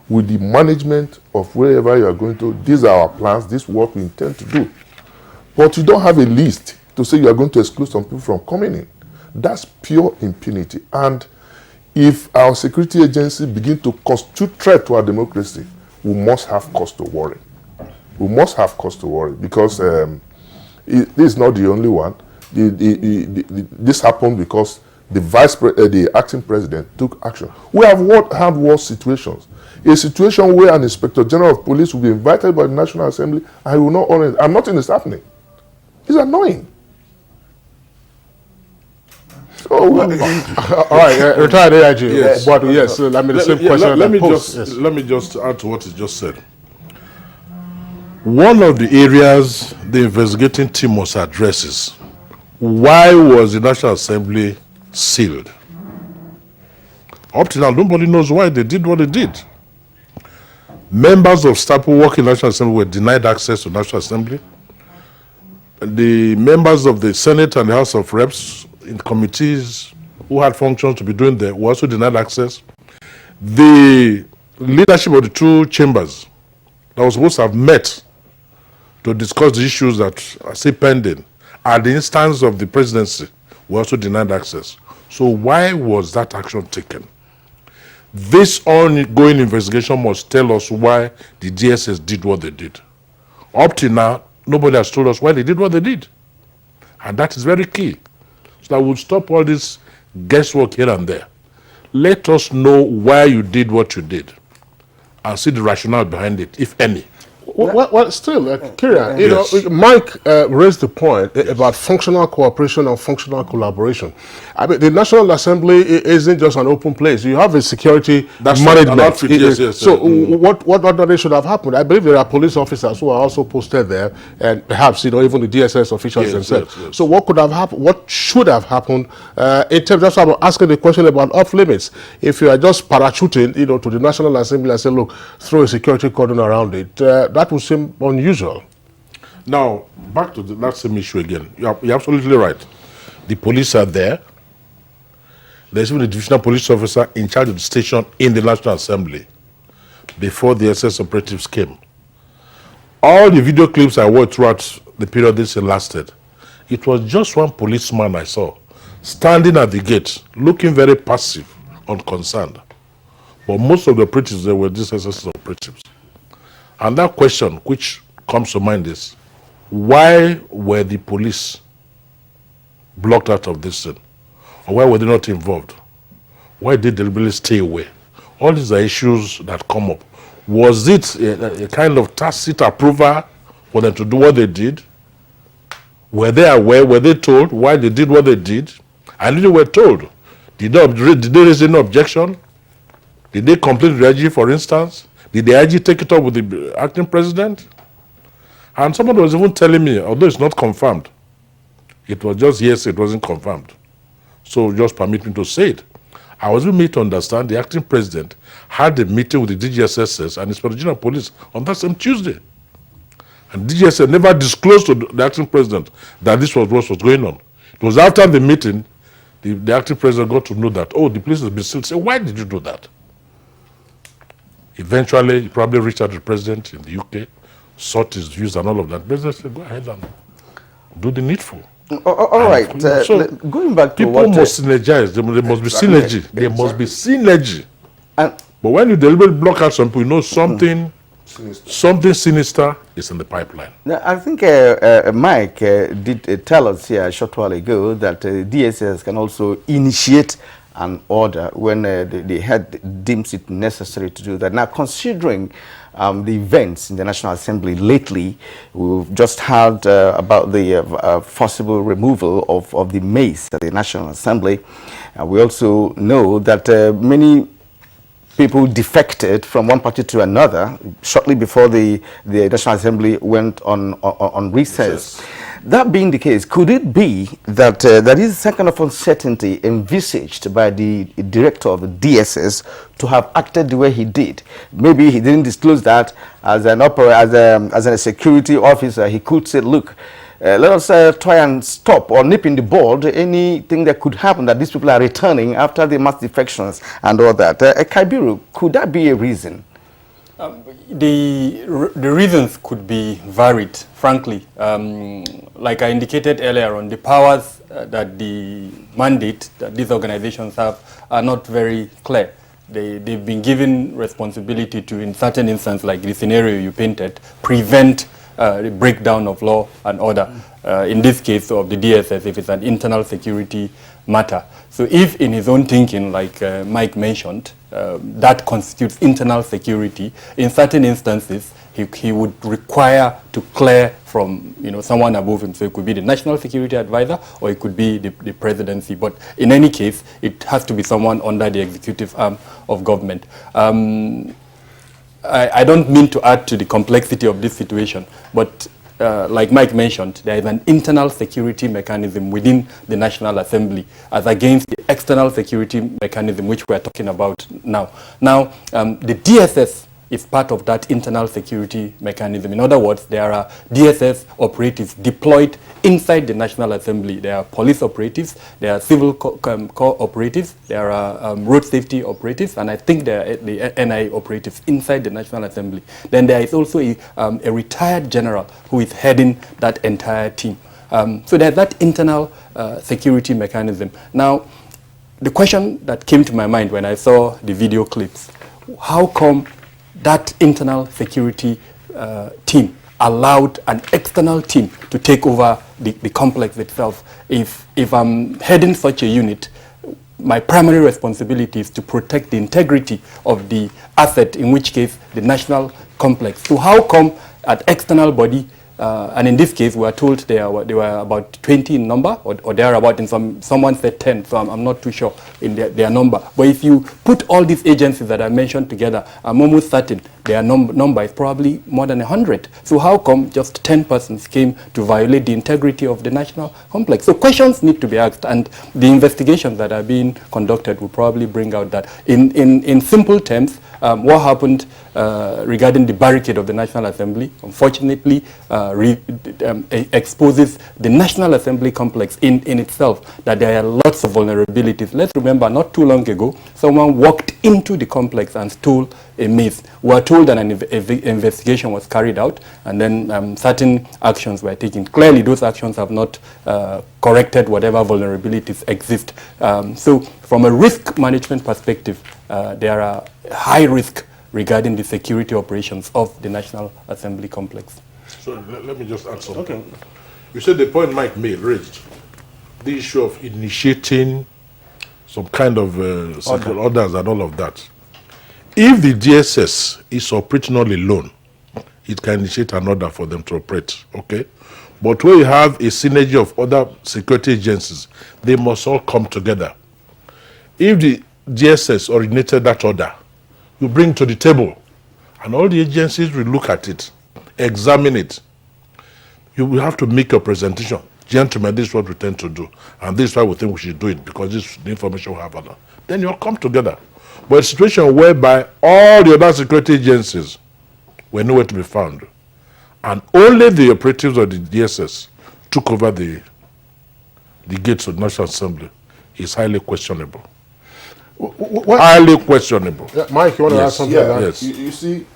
Speaker 5: with the management of wherever you are going to. These are our plans, this is what we intend to do. But you don't have a list to say you are going to exclude some people from coming in. That's pure impunity. And if our security agency begin to constitute threat to our democracy, we must have cause to worry. We must have cause to worry because this is not the only one. This happened because the acting president took action. We have had worse situations. A situation where an inspector general of police will be invited by the National Assembly and he will not honor it, and nothing is happening. It's annoying. So,
Speaker 4: all right, retired AIG.
Speaker 7: Yes.
Speaker 4: But yes, I mean the same question.
Speaker 7: Let me just add to what he just said. One of the areas the investigating team must address is why was the National Assembly sealed? Up to now, nobody knows why they did what they did. Members of staff who work in the National Assembly were denied access to the National Assembly. The members of the Senate and the House of Reps in committees who had functions to be doing there were also denied access. The leadership of the two chambers that was supposed to have met to discuss the issues that are still pending at the instance of the presidency were also denied access. So why was that action taken? This ongoing investigation must tell us why the DSS did what they did. Up to now, nobody has told us why they did what they did. And that is very key. So that we'll stop all this guesswork here and there. Let us know why you did what you did and see the rationale behind it, if any.
Speaker 4: Well, still, Kyria, you know, Mike raised the point about functional cooperation and functional collaboration. I mean, the National Assembly isn't just an open place. You have a security management. So what other should have happened? I believe there are police officers who are also posted there, and perhaps, you know, even the DSS officials themselves. So what could have happened? What should have happened in terms of, I'm asking the question about off limits. If you are just parachuting, you know, to the National Assembly and say, look, throw a security cordon around it, that would seem unusual.
Speaker 7: Now, back to that same issue again. You're absolutely right. The police are there. There's even a divisional police officer in charge of the station in the National Assembly before the SS operatives came. All the video clips I watched throughout the period this lasted, it was just one policeman I saw standing at the gate, looking very passive, unconcerned. But most of the operatives there were these SS operatives. And that question which comes to mind is, why were the police blocked out of this thing? Or why were they not involved? Why did they deliberately stay away? All these are issues that come up. Was it a kind of tacit approval for them to do what they did? Were they aware? Were they told why they did what they did? And if they were told, did they raise any objection? Did they complain to the IG, for instance? Did the IG take it up with the acting president? And somebody was even telling me, although it's not confirmed, it was just yes, it wasn't confirmed. So just permit me to say it. I was made to understand the acting president had a meeting with the DGSS and Inspector General of Police on that same Tuesday. And DGSS never disclosed to the acting president that this was what was going on. It was after the meeting The acting president got to know that, oh, the place has been sealed. Say, why did you do that? Eventually, he probably reached out to the president in the UK, sought his views and all of that. The president said, go ahead and do the needful.
Speaker 1: All right.
Speaker 7: So
Speaker 1: going back to
Speaker 7: people
Speaker 1: what...
Speaker 7: must synergize. There must be synergy. There must be synergy.
Speaker 1: And
Speaker 7: but when you deliberately block out some people, you know something sinister is in the pipeline.
Speaker 1: I think Mike did tell us here a short while ago that DSS can also initiate an order when the head deems it necessary to do that. Now, considering the events in the National Assembly lately, we've just heard about the forcible removal of the mace at the National Assembly. We also know that many people defected from one party to another shortly before the National Assembly went on recess. That being the case, could it be that there is some kind of uncertainty envisaged by the director of the DSS to have acted the way he did? Maybe he didn't disclose that as a security officer. He could say, look, let us try and stop or nip in the bud anything that could happen, that these people are returning after the mass defections and all that. Kaibiru, could that be a reason?
Speaker 6: The reasons could be varied, frankly. Like I indicated earlier on, the powers that the mandate that these organizations have are not very clear. They've been given responsibility to, in certain instances, like the scenario you painted, prevent the breakdown of law and order. In this case of the DSS, if it's an internal security matter. So if in his own thinking, like Mike mentioned, that constitutes internal security, in certain instances, he would require to clear from someone above him. So it could be the National Security Advisor or it could be the presidency. But in any case, it has to be someone under the executive arm of government. I don't mean to add to the complexity of this situation, but like Mike mentioned, there is an internal security mechanism within the National Assembly as against the external security mechanism which we are talking about now. Now, the DSS is part of that internal security mechanism. In other words, there are DSS operatives deployed inside the National Assembly. There are police operatives, there are civil corps operatives, there are road safety operatives, and I think there are the NIA operatives inside the National Assembly. Then there is also a retired general who is heading that entire team. So there's that internal security mechanism. Now, the question that came to my mind when I saw the video clips, how come that internal security team allowed an external team to take over the complex itself? If I'm heading such a unit, my primary responsibility is to protect the integrity of the asset, in which case the national complex. So how come an external body, and in this case we are told they were about 20 in number, or they are about, in someone said 10, so I'm not too sure in their number. But if you put all these agencies that I mentioned together, I'm almost certain their number is probably more than 100. So how come just 10 persons came to violate the integrity of the national complex? So questions need to be asked, and the investigations that are being conducted will probably bring out that. In simple terms, what happened regarding the barricade of the National Assembly, unfortunately, exposes the National Assembly complex in itself, that there are lots of vulnerabilities. Let's remember, not too long ago, someone walked into the complex and stole a mace. We are told that an investigation was carried out, and then certain actions were taken. Clearly, those actions have not corrected whatever vulnerabilities exist. So from a risk management perspective, there are high risk regarding the security operations of the National Assembly complex.
Speaker 7: So let me just add something. Okay. You said the point Mike raised, the issue of initiating some kind of orders and all of that. If the DSS is operating all alone, it can initiate an order for them to operate, okay? But when you have a synergy of other security agencies, they must all come together. If the DSS originated that order, you bring it to the table, and all the agencies will look at it, examine it. You will have to make your presentation. Gentlemen, this is what we tend to do, and this is why we think we should do it, because this is the information we have. Then you'll come together. But a situation whereby all the other security agencies were nowhere to be found, and only the operatives of the DSS took over the gates of the National Assembly, is highly questionable.
Speaker 4: What?
Speaker 7: Highly questionable.
Speaker 4: Yeah, Mike, you want to add something?
Speaker 5: Yeah,
Speaker 4: to that?
Speaker 7: Yes.
Speaker 5: you see,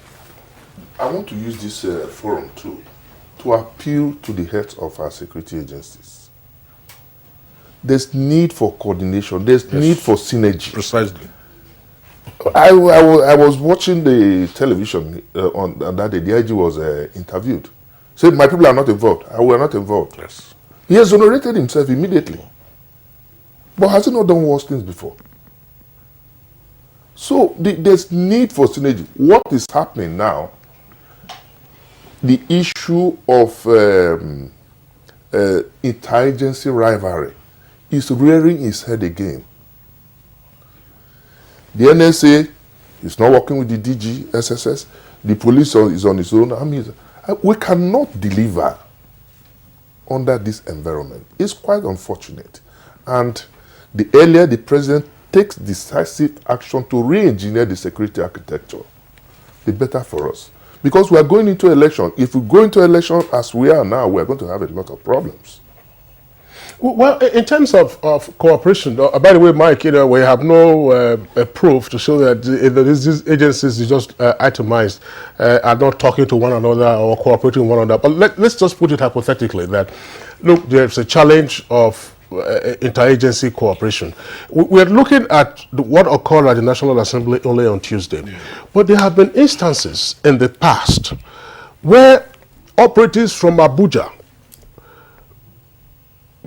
Speaker 5: I want to use this forum too to appeal to the heads of our security agencies. There's need for coordination. There's need for synergy.
Speaker 7: Precisely.
Speaker 5: I was watching the television on that day. The IG was interviewed. Said, my people are not involved. We are not involved.
Speaker 7: Yes.
Speaker 5: He exonerated himself immediately. But has he not done worse things before? So there's need for synergy. What is happening now, the issue of interagency rivalry is rearing its head again. The NSA is not working with the DG, SSS. The police is on its own. I mean, we cannot deliver under this environment. It's quite unfortunate. And the earlier the president takes decisive action to re-engineer the security architecture, the better for us. Because we are going into election. If we go into election as we are now, we are going to have a lot of problems.
Speaker 4: Well, in terms of cooperation, by the way, Mike, we have no proof to show that these agencies is just itemized, are not talking to one another or cooperating with one another. But let's just put it hypothetically that, look, there's a challenge of interagency cooperation. We're looking at what occurred at the National Assembly only on Tuesday. Yeah. But there have been instances in the past where operatives from Abuja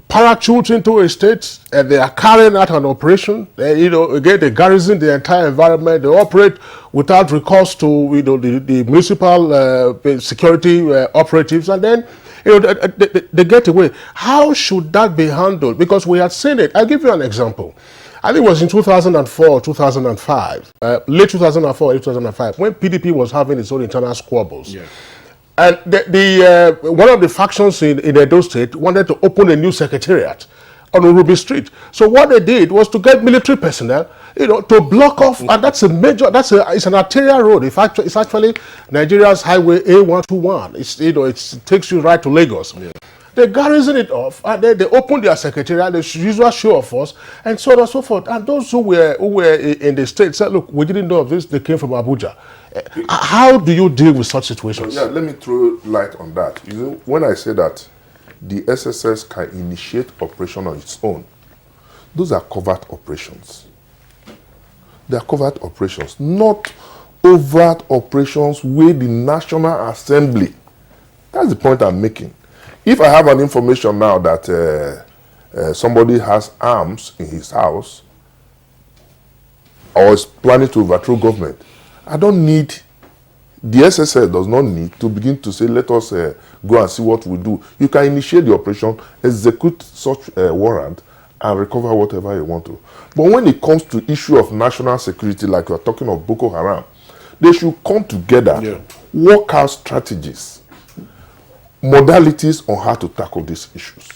Speaker 4: parachute into a state and they are carrying out an operation. Again, they garrison the entire environment. They operate without recourse to the municipal security operatives, and then they get away. How should that be handled? Because we had seen it. I'll give you an example. I think it was in 2004, 2005, late 2004, 2005, when PDP was having its own internal squabbles. Yeah. And one of the factions in Edo State wanted to open a new secretariat on Urubi Street. So what they did was to get military personnel, to block off, and that's a major, it's an arterial road. In fact, it's actually Nigeria's highway A121. It takes you right to Lagos. Yeah. They garrison it off, and then they open their secretariat, the usual show of force, and so on and so forth. And those who were in the state said, look, we didn't know of this, they came from Abuja. How do you deal with such situations?
Speaker 5: Yeah, let me throw light on that. When I say that the SSS can initiate operation on its own, those are covert operations. They are covert operations, not overt operations with the National Assembly. That's the point I'm making. If I have an information now that somebody has arms in his house or is planning to overthrow government, I don't need, the SSL does not need to begin to say, let us go and see what we do. You can initiate the operation, execute such a warrant, and recover whatever you want to. But when it comes to issue of national security, like you're talking of Boko Haram, they should come together, work out strategies, modalities on how to tackle these issues.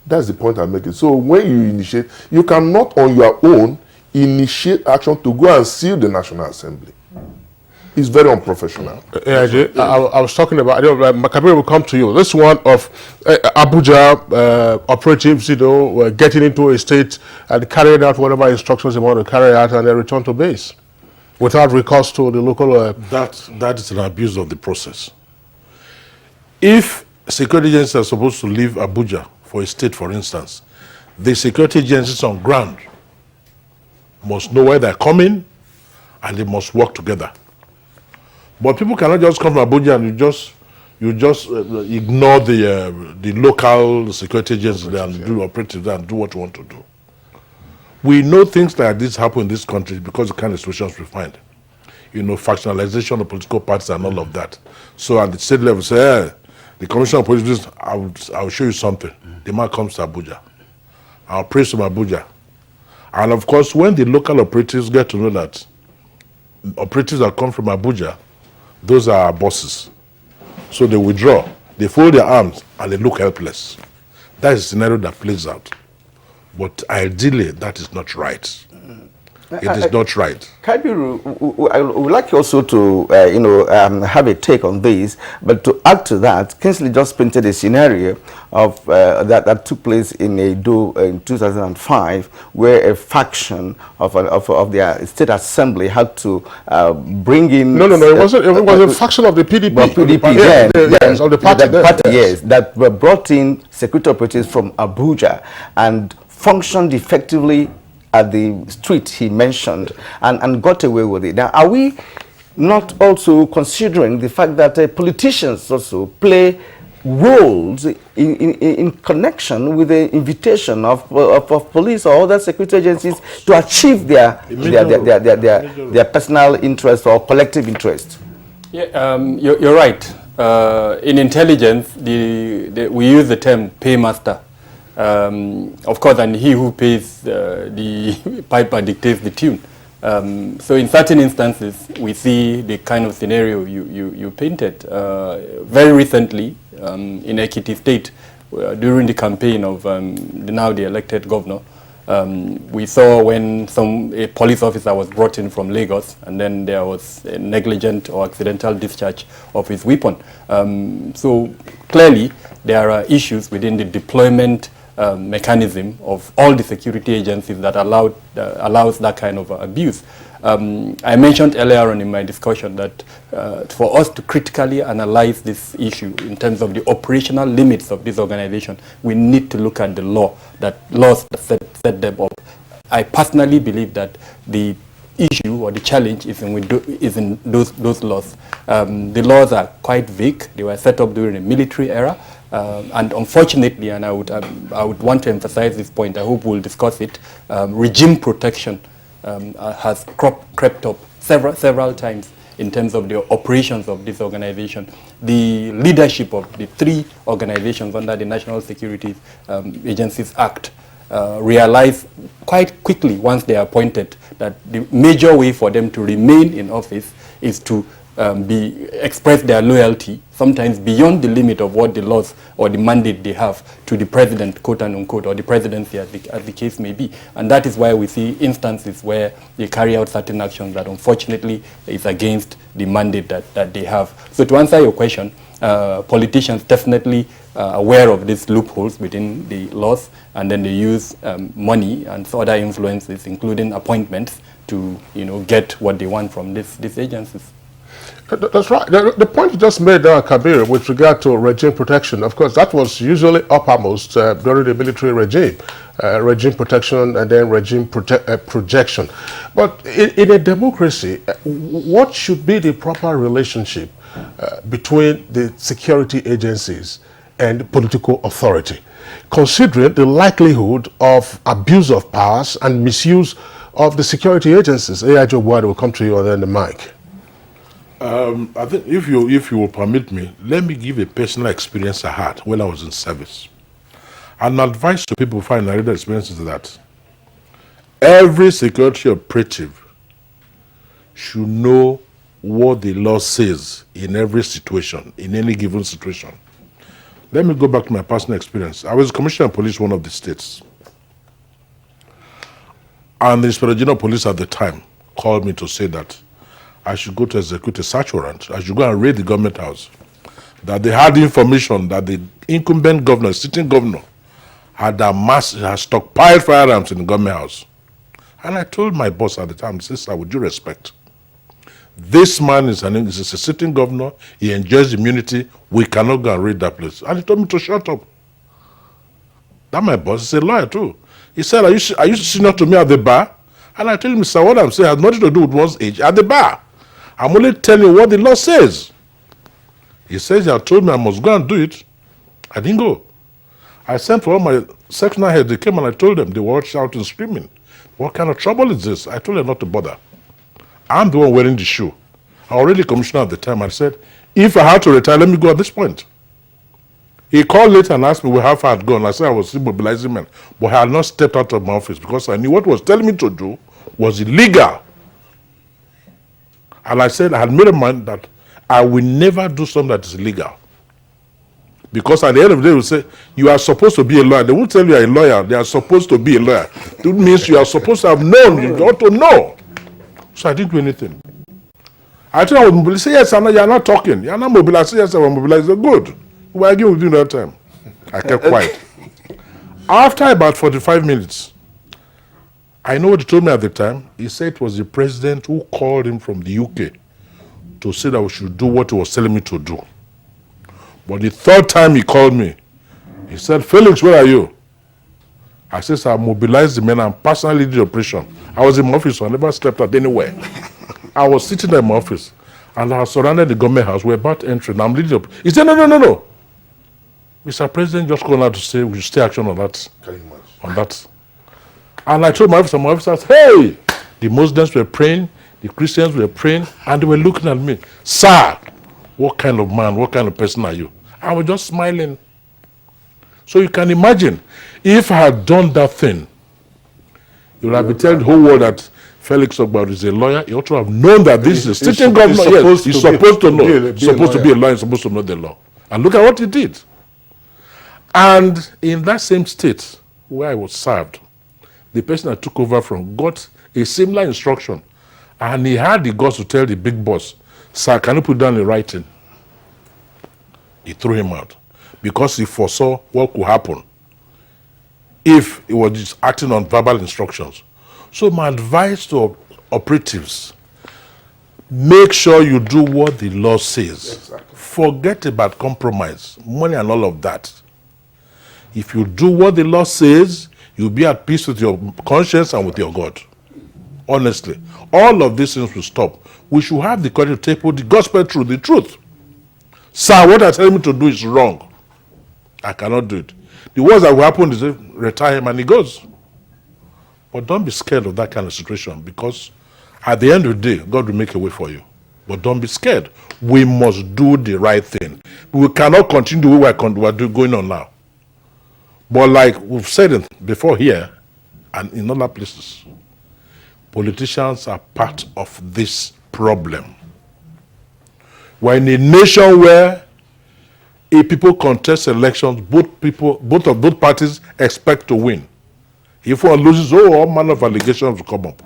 Speaker 5: That's the point I'm making. So when you initiate, you cannot on your own initiate action to go and seal the National Assembly. It's very unprofessional.
Speaker 4: I was talking about, Makabir will come to you. This one of Abuja operatives, getting into a state and carrying out whatever instructions they want to carry out and then return to base without recourse to the local...
Speaker 7: That is an abuse of the process. If security agencies are supposed to leave Abuja for a state, for instance, the security agencies on ground must know where they're coming and they must work together. But people cannot just come from Abuja and you just ignore the local security agencies and do operatives and do what you want to do. We know things like this happen in this country because of the kind of situations we find. Factionalization of political parties and all of that. So at the state level, say, the Commissioner of Police, I'll show you something. The man comes to Abuja. I'll praise from Abuja. And of course, when the local operatives get to know that operatives that come from Abuja, those are our bosses. So they withdraw, they fold their arms, and they look helpless. That is a scenario that plays out. But ideally, that is not right. It is not right.
Speaker 1: Kabiru, I would like you also to, have a take on this, but to add to that, Kingsley just painted a scenario of that took place in Edo in 2005, where a faction of the State Assembly had to bring in...
Speaker 4: No, it wasn't. It was a faction of the PDP.
Speaker 1: Well, PDP,
Speaker 4: yes, of the party.
Speaker 1: Yes, that were brought in security operatives from Abuja and functioned effectively at the street he mentioned and got away with it. Now, are we not also considering the fact that politicians also play roles in connection with the invitation of police or other security agencies to achieve their personal interest or collective interest?
Speaker 6: Yeah, you're right. In intelligence, we use the term paymaster. Of course, and he who pays the piper dictates the tune. So in certain instances, we see the kind of scenario you painted. Very recently, in Ekiti State, during the campaign of now the elected governor, we saw when a police officer was brought in from Lagos, and then there was a negligent or accidental discharge of his weapon. So clearly, there are issues within the deployment mechanism of all the security agencies that allows that kind of abuse. I mentioned earlier on in my discussion that for us to critically analyze this issue in terms of the operational limits of this organization, we need to look at the laws that set them up. I personally believe that the issue or the challenge is in those laws. The laws are quite vague. They were set up during the military era. And unfortunately, and I would want to emphasize this point, I hope we'll discuss it, regime protection has crept up several times in terms of the operations of this organization. The leadership of the three organizations under the National Security Agencies Act realize quite quickly, once they are appointed, that the major way for them to remain in office is to express their loyalty, sometimes beyond the limit of what the laws or the mandate they have, to the president, quote and unquote, or the presidency as the case may be. And that is why we see instances where they carry out certain actions that unfortunately is against the mandate that they have. So to answer your question, politicians definitely are aware of these loopholes within the laws, and then they use money and other influences, including appointments, to get what they want from these agencies.
Speaker 4: That's right. The point you just made there, Kabir, with regard to regime protection, of course, that was usually uppermost during the military regime. Regime protection and then regime projection. But in a democracy, what should be the proper relationship between the security agencies and political authority, considering the likelihood of abuse of powers and misuse of the security agencies? A.I.J. Ward will come to you on then the mic.
Speaker 7: I think if you will permit me, let me give a personal experience I had when I was in service. An advice to people who find narrated experiences is that every security operative should know what the law says in every situation, in any given situation. Let me go back to my personal experience. I was commissioner of police in one of the states. And the Inspector General of Police at the time called me to say that I should go to execute a search warrant. I should go and raid the government house. That they had information that the incumbent governor, sitting governor, had stockpiled firearms in the government house. And I told my boss at the time, "Sister, with due respect, this man is a sitting governor, he enjoys immunity, we cannot go and raid that place." And he told me to shut up. That my boss is a lawyer too. He said, are you senior to me at the bar? And I told him, "Sir, what I'm saying has nothing to do with one's age at the bar. I'm only telling you what the law says." He says, "He had told me I must go and do it." I didn't go. I sent for all my sectional heads. They came and I told them. They were all shouting, screaming. "What kind of trouble is this?" I told them not to bother. I'm the one wearing the shoe. I already commissioner at the time. I said, if I had to retire, let me go at this point. He called later and asked me how far I had gone. I said I was still mobilizing men. But I had not stepped out of my office because I knew what he was telling me to do was illegal. And I said I had made a mind that I will never do something that is illegal. Because at the end of the day, they will say, you are supposed to be a lawyer. They won't tell you you're a lawyer. They are supposed to be a lawyer. It means you are supposed to have known. You ought to know. So I didn't do anything. I told I would mobilize. Say, yes, I know you're not talking. You're not mobilized. Say, yes, I will mobilize. Good. What are you doing that time? I kept quiet. After about 45 minutes, I know what he told me at the time. He said it was the president who called him from the UK to say that we should do what he was telling me to do. But the third time he called me, he said, Felix, where are you? I said, I mobilized the men and personally did the operation. I was in my office, so I never slept at anywhere. I was sitting in my office, and I was surrounded the government house. We're about entering. I'm leading up. He said, no. Mr. President just called out to say we should stay action on that. On that. And I told my officers, hey, the Muslims were praying, the Christians were praying, and they were looking at me. Sir, what kind of man, what kind of person are you? I was just smiling. So you can imagine, if I had done that thing, you would have been telling the whole world that Felix Ogbaru is a lawyer. He ought to have known that this is a sitting governor. Yes, he's supposed to know. He's supposed to be a lawyer. He's supposed to know the law. And look at what he did. And in that same state where I was served, the person I took over from got a similar instruction. And he had the guts to tell the big boss, sir, can you put down in writing? He threw him out because he foresaw what could happen if he was just acting on verbal instructions. So my advice to operatives, make sure you do what the law says.
Speaker 5: Exactly.
Speaker 7: Forget about compromise, money and all of that. If you do what the law says, you'll be at peace with your conscience and with your God. Honestly, all of these things will stop. We should have the courage to take the gospel truth, the truth. Sir, what I tell me to do is wrong. I cannot do it. The worst that will happen is retire him and he goes. But don't be scared of that kind of situation, because at the end of the day, God will make a way for you. But don't be scared. We must do the right thing. We cannot continue the way we're going on now. But like we've said it before here and in other places, politicians are part of this problem. We're in a nation where if people contest elections, both parties expect to win. If one loses, all manner of allegations will come up.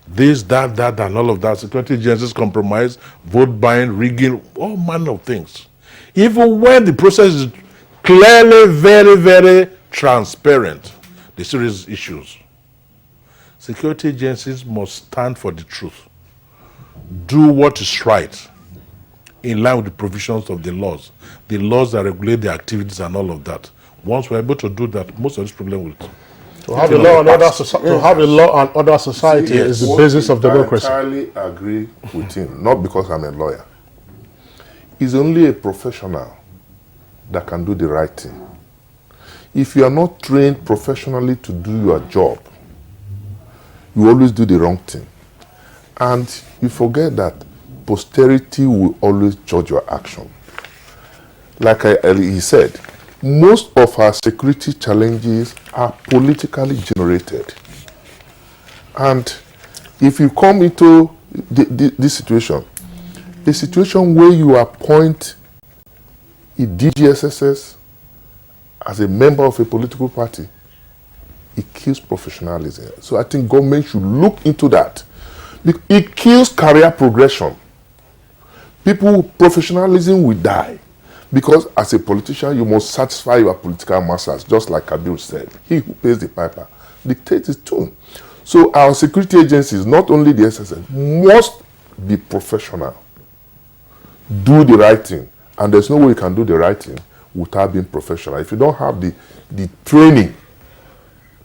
Speaker 7: This, that, and all of that. Security agencies compromise, vote buying, rigging, all manner of things. Even when the process is clearly very, very transparent, the serious issues. Security agencies must stand for the truth. Do what is right in line with the provisions of the laws that regulate the activities and all of that. Once we're able to do that, most of this problem will.
Speaker 4: To have a law and order society is the basis of democracy.
Speaker 5: I entirely agree with him, not because I'm a lawyer. He's only a professional that can do the right thing. If you are not trained professionally to do your job, you always do the wrong thing. And you forget that posterity will always judge your action. Like he said, most of our security challenges are politically generated. And if you come into this situation, a situation where you appoint a DGSSS as a member of a political party, it kills professionalism. So I think government should look into that. It kills career progression. Professionalism will die. Because as a politician, you must satisfy your political masters, just like Kabir said. He who pays the piper dictates his tune. So our security agencies, not only the SSS, must be professional. Do the right thing. And there's no way you can do the right thing without being professional. If you don't have the training,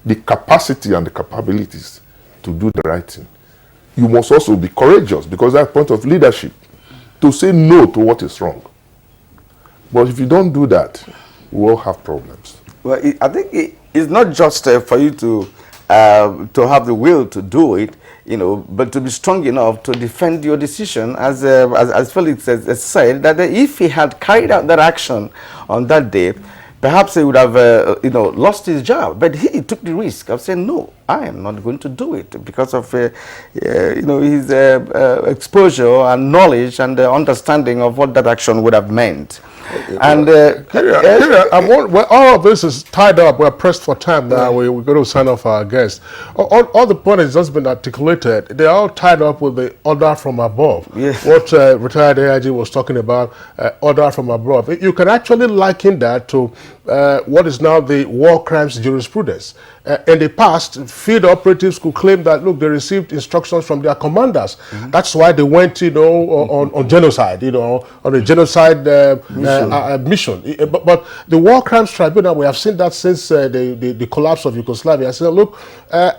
Speaker 5: the capacity and the capabilities to do the right thing, you must also be courageous, because that's a point of leadership, to say no to what is wrong. But if you don't do that, we will have problems.
Speaker 1: Well, I think it's not just for you to have the will to do it, but to be strong enough to defend your decision, as Felix has said, that if he had carried out that action on that day, perhaps he would have, lost his job. But he took the risk of saying, no, I am not going to do it, because of, his exposure and knowledge and understanding of what that action would have meant. And
Speaker 4: well, all of this is tied up. We're pressed for time now. We're going to sign off our guests. All the points has just been articulated. They're all tied up with the order from above.
Speaker 1: Yes.
Speaker 4: What retired AIG was talking about, order from above. You can actually liken that to what is now the war crimes jurisprudence. In the past, field operatives could claim that, look, they received instructions from their commanders. That's why they went, on genocide, on a genocide mission. But the War Crimes Tribunal, we have seen that since the collapse of Yugoslavia. I said, look,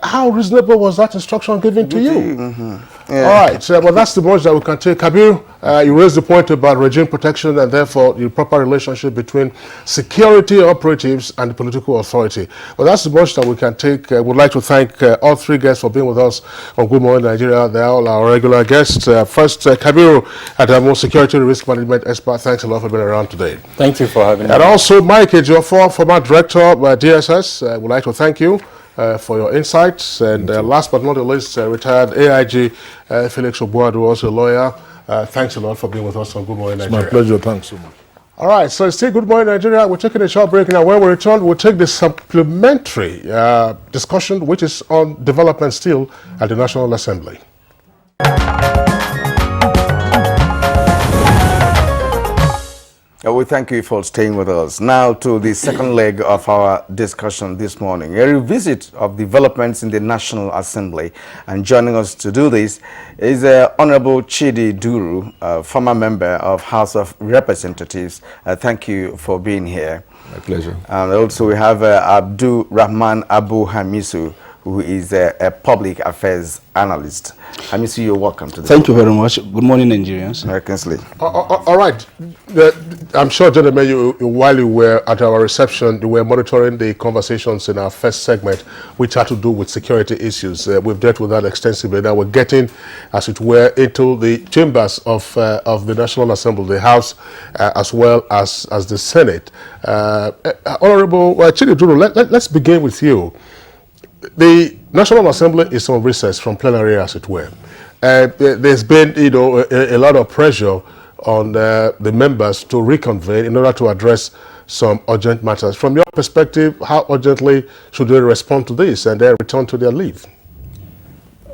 Speaker 4: how reasonable was that instruction given to you? Yeah. All right, well, that's the most that we can take. Kabir, you raised the point about regime protection and therefore the proper relationship between security operatives and the political authority. Well, that's the most that we can take. We'd like to thank all three guests for being with us on Good Morning Nigeria. They're all our regular guests. First, Kabir, Adamo, security risk management expert. Thanks a lot for being around today.
Speaker 6: Thank you for having me.
Speaker 4: And also, Mike Ejiofor, former director of DSS. We'd like to thank you for your insights. And last but not least, retired AIG Felix Obuadu, also a lawyer. Thanks a lot for being with us on Good Morning Nigeria.
Speaker 7: It's my pleasure. Thanks so much.
Speaker 4: All right, so it's still Good Morning Nigeria. We're taking a short break now. When we return, we'll take the supplementary discussion, which is on development still at the National Assembly.
Speaker 1: We thank you for staying with us. Now to the second leg of our discussion this morning, a revisit of developments in the National Assembly. And joining us to do this is Honorable Chidi Duru, former member of House of Representatives. Thank you for being here.
Speaker 8: My pleasure.
Speaker 1: And also we have Abdul Rahman Abu Hamisu, who is a public affairs analyst. Hamisu, you're welcome to the
Speaker 8: Thank you very much. Good morning, Nigerians.
Speaker 4: All right. I'm sure, gentlemen, while you were at our reception, you were monitoring the conversations in our first segment, which had to do with security issues. We've dealt with that extensively. Now we're getting, as it were, into the chambers of the National Assembly, the House, as well as the Senate. Honorable Chidi Duru, let's begin with you. The National Assembly is on recess from plenary, as it were. There's been, a lot of pressure on the members to reconvene in order to address some urgent matters. From your perspective, how urgently should they respond to this and then return to their leave?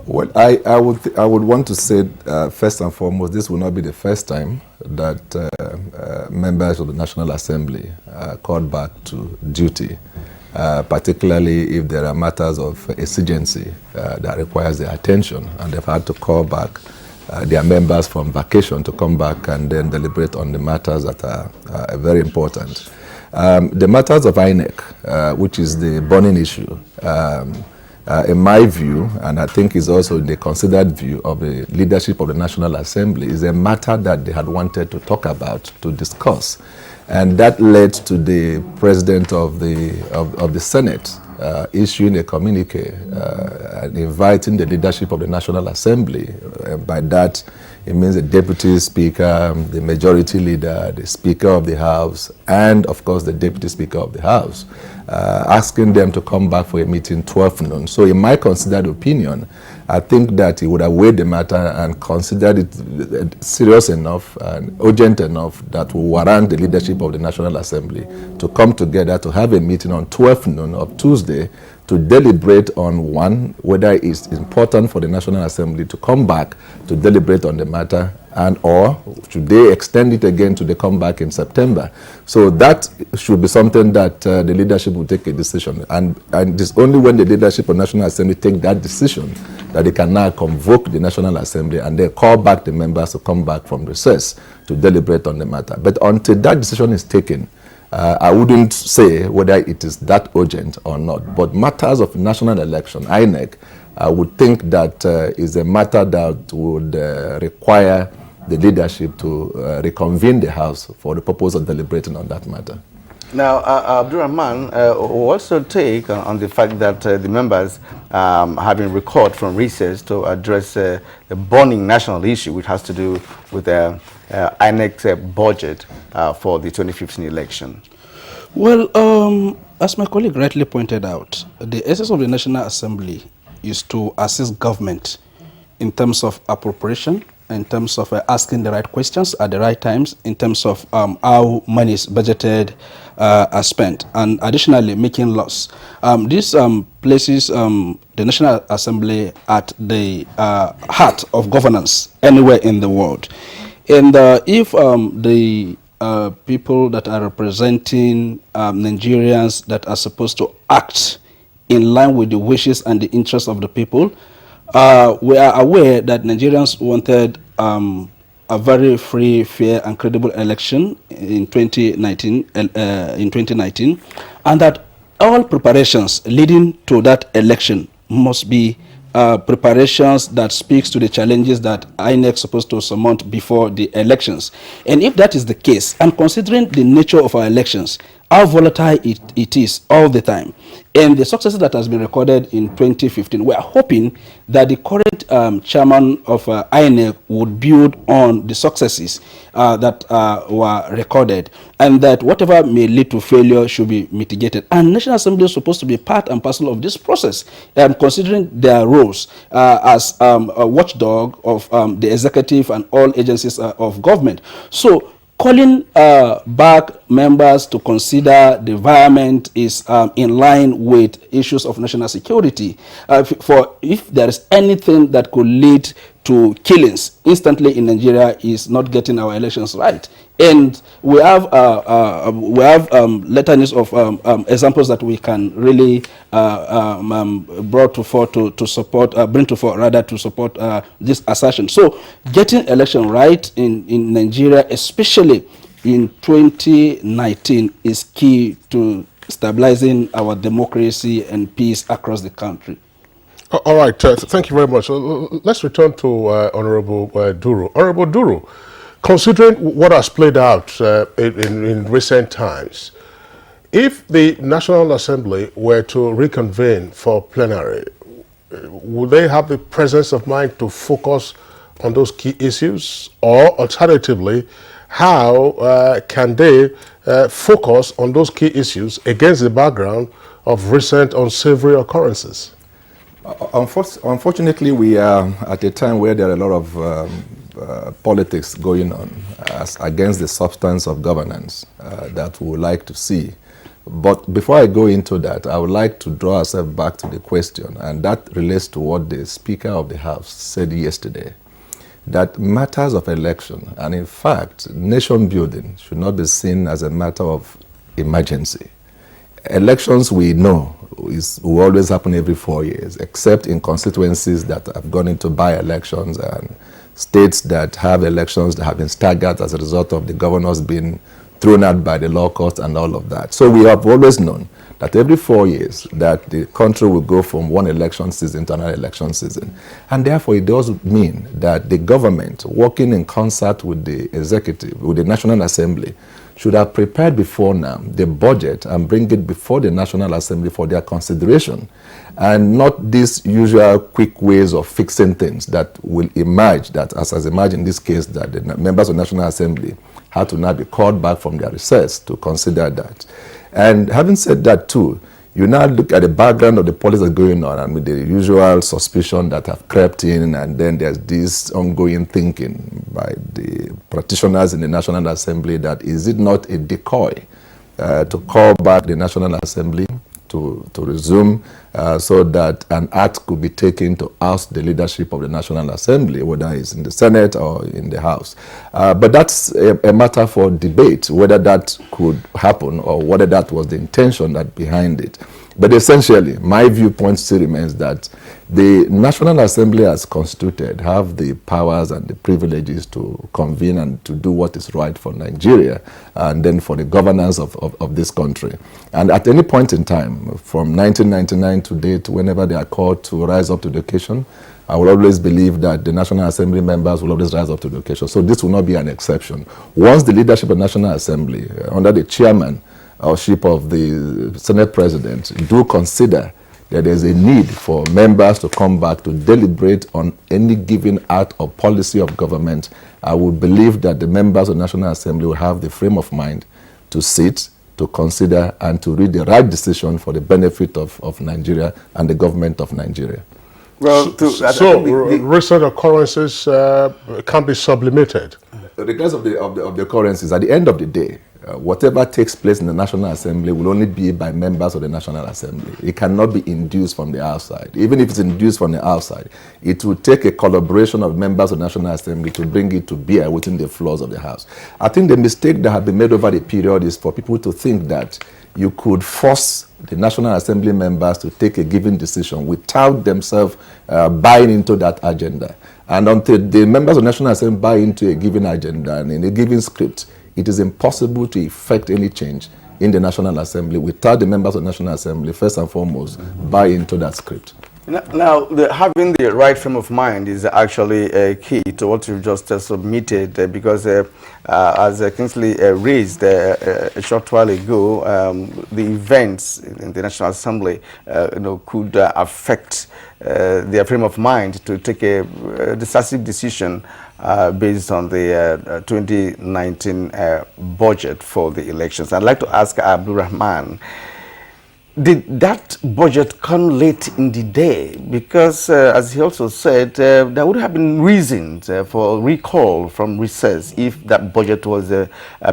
Speaker 8: Well, I would want to say, first and foremost, this will not be the first time that members of the National Assembly are called back to duty. Particularly if there are matters of exigency that requires their attention, and they've had to call back their members from vacation to come back and then deliberate on the matters that are very important. The matters of INEC, which is the burning issue, in my view, and I think is also the considered view of the leadership of the National Assembly, is a matter that they had wanted to talk about, to discuss. And that led to the president of the Senate issuing a communique and inviting the leadership of the National Assembly. By that, it means the deputy speaker, the majority leader, the speaker of the House, and of course the deputy speaker of the House, asking them to come back for a meeting 12 noon. So in my considered opinion, I think that he would have weighed the matter and considered it serious enough and urgent enough that will warrant the leadership of the National Assembly to come together to have a meeting on 12 noon of Tuesday to deliberate on, one, whether it's important for the National Assembly to come back to deliberate on the matter, and or should they extend it again to the comeback in September. So that should be something that the leadership will take a decision. And it's only when the leadership of the National Assembly take that decision that they can now convoke the National Assembly and they call back the members to come back from recess to deliberate on the matter. But until that decision is taken, I wouldn't say whether it is that urgent or not. But matters of national election, INEC, I would think that is a matter that would require the leadership to reconvene the House for the purpose of deliberating on that matter.
Speaker 1: Now, Abdurrahman, what's your take on the fact that the members have been recalled from recess to address the burning national issue, which has to do with the INEC's budget for the 2015 election?
Speaker 9: Well, as my colleague rightly pointed out, the essence of the National Assembly is to assist government in terms of appropriation in terms of asking the right questions at the right times, in terms of how money is budgeted, are spent, and additionally making laws. This places the National Assembly at the heart of governance anywhere in the world. And if the people that are representing Nigerians that are supposed to act in line with the wishes and the interests of the people, we are aware that Nigerians wanted a very free, fair, and credible election in 2019, and that all preparations leading to that election must be preparations that speaks to the challenges that INEC is supposed to surmount before the elections. And if that is the case, and considering the nature of our elections, how volatile it is all the time, and the successes that has been recorded in 2015, we are hoping that the current chairman of INEC would build on the successes that were recorded, and that whatever may lead to failure should be mitigated. And National Assembly is supposed to be part and parcel of this process, considering their roles as a watchdog of the executive and all agencies of government. So calling back members to consider the environment is in line with issues of national security. For if there is anything that could lead to killings instantly in Nigeria, is not getting our elections right. And we have litanies of examples that we can really bring to fore rather to support this assertion. So getting election right in Nigeria, especially in 2019, is key to stabilizing our democracy and peace across the country.
Speaker 4: All right, thank you very much. Let's return to Honorable Duru. Honorable Duru, considering what has played out in recent times, if the National Assembly were to reconvene for plenary, would they have the presence of mind to focus on those key issues? Or alternatively, how can they focus on those key issues against the background of recent unsavory occurrences?
Speaker 8: Unfortunately, we are at a time where there are a lot of politics going on against the substance of governance that we would like to see. But before I go into that, I would like to draw ourselves back to the question, and that relates to what the Speaker of the House said yesterday, that matters of election, and in fact, nation building should not be seen as a matter of emergency. Elections, we know, will always happen every 4 years, except in constituencies that have gone into by-elections and states that have elections that have been staggered as a result of the governors being thrown out by the law courts and all of that. So we have always known that every 4 years that the country will go from one election season to another election season. And therefore it does mean that the government, working in concert with the executive, with the National Assembly, should have prepared before now the budget and bring it before the National Assembly for their consideration, and not these usual quick ways of fixing things that will emerge, that as emerged in this case, that the members of the National Assembly had to now be called back from their recess to consider that. And having said that too, you now look at the background of the politics that's going on, and with the usual suspicion that have crept in, and then there's this ongoing thinking by the practitioners in the National Assembly that is it not a decoy to call back the National Assembly to resume so that an act could be taken to oust the leadership of the National Assembly, whether it's in the Senate or in the House. But that's a matter for debate, whether that could happen or whether that was the intention that behind it. But essentially, my viewpoint still remains that the National Assembly as constituted have the powers and the privileges to convene and to do what is right for Nigeria and then for the governance of this country. And at any point in time, from 1999 to date, whenever they are called to rise up to the occasion, I will always believe that the National Assembly members will always rise up to the occasion. So this will not be an exception. Once the leadership of the National Assembly, under the chairman or ship of the Senate President, do consider that there's a need for members to come back to deliberate on any given act or policy of government, I would believe that the members of the National Assembly will have the frame of mind to sit, to consider, and to reach the right decision for the benefit of Nigeria and the government of Nigeria.
Speaker 1: Well,
Speaker 4: recent occurrences can be sublimated.
Speaker 8: Regardless of the occurrences, at the end of the day, whatever takes place in the National Assembly will only be by members of the National Assembly. It cannot be induced from the outside. Even if it's induced from the outside, it will take a collaboration of members of the National Assembly to bring it to bear within the floors of the House. I think the mistake that has been made over the period is for people to think that you could force the National Assembly members to take a given decision without themselves buying into that agenda. And until the members of the National Assembly buy into a given agenda and in a given script, it is impossible to effect any change in the National Assembly without the members of the National Assembly, first and foremost, buy into that script.
Speaker 1: Now, having the right frame of mind is actually key to what you've just submitted, because as Kingsley raised a short while ago, the events in the National Assembly could affect their frame of mind to take a decisive decision based on the 2019 budget for the elections. I'd like to ask Abdulrahman, did that budget come late in the day? Because, as he also said, there would have been reasons for recall from recess if that budget was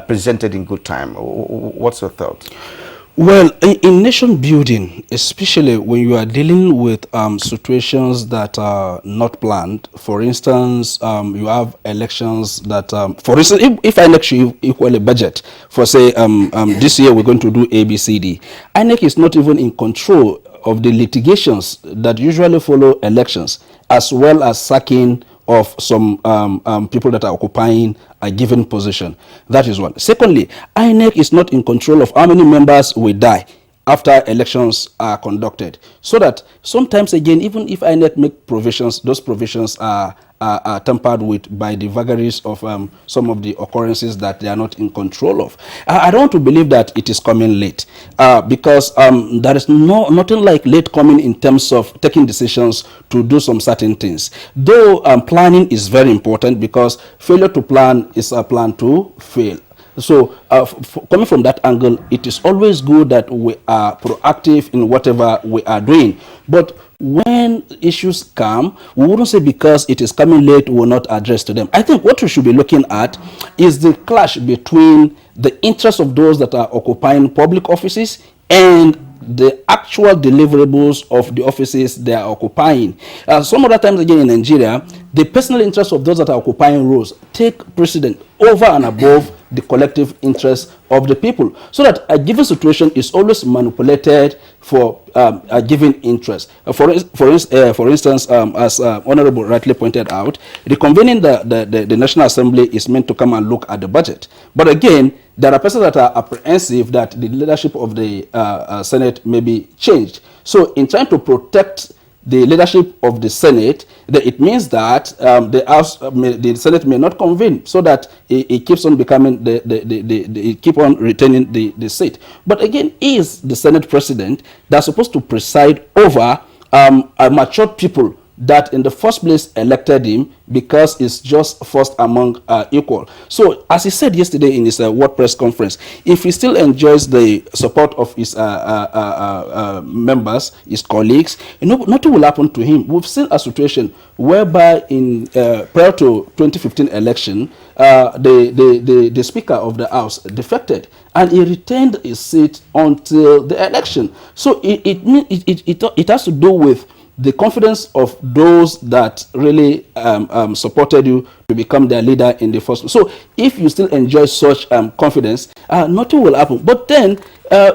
Speaker 1: presented in good time. What's your thought?
Speaker 9: Well, in nation building, especially when you are dealing with situations that are not planned, for instance, you have elections that, for instance, if INEC should equal a budget for, say, this year we're going to do ABCD, INEC is not even in control of the litigations that usually follow elections, as well as sacking of some people that are occupying a given position. That is one. Secondly, INEC is not in control of how many members will die after elections are conducted. So that sometimes again, even if INEC make provisions, those provisions are tampered with by the vagaries of some of the occurrences that they are not in control of. I don't want to believe that it is coming late because there is nothing like late coming in terms of taking decisions to do some certain things. Though planning is very important, because failure to plan is a plan to fail. So coming from that angle, it is always good that we are proactive in whatever we are doing. But when issues come, we wouldn't say because it is coming late, we will not address to them. I think what we should be looking at is the clash between the interests of those that are occupying public offices and the actual deliverables of the offices they are occupying. Some other times again in Nigeria, the personal interests of those that are occupying roles take precedent over and above the collective interests of the people, so that a given situation is always manipulated for a given interest. For instance, as Honorable rightly pointed out, reconvening the National Assembly is meant to come and look at the budget. But again, there are persons that are apprehensive that the leadership of the Senate may be changed. So in trying to protect the leadership of the Senate, it means that the Senate may not convene, so that it keeps on becoming it keep on retaining the seat. But again, is the Senate president that's supposed to preside over matured people that in the first place elected him, because it's just first among equal. So as he said yesterday in his World Press Conference, if he still enjoys the support of his members, his colleagues, nothing will happen to him. We've seen a situation whereby in prior to 2015 election, the Speaker of the House defected, and he retained his seat until the election. So it has to do with the confidence of those that really supported you to become their leader in the first place. So if you still enjoy such confidence, nothing will happen. But then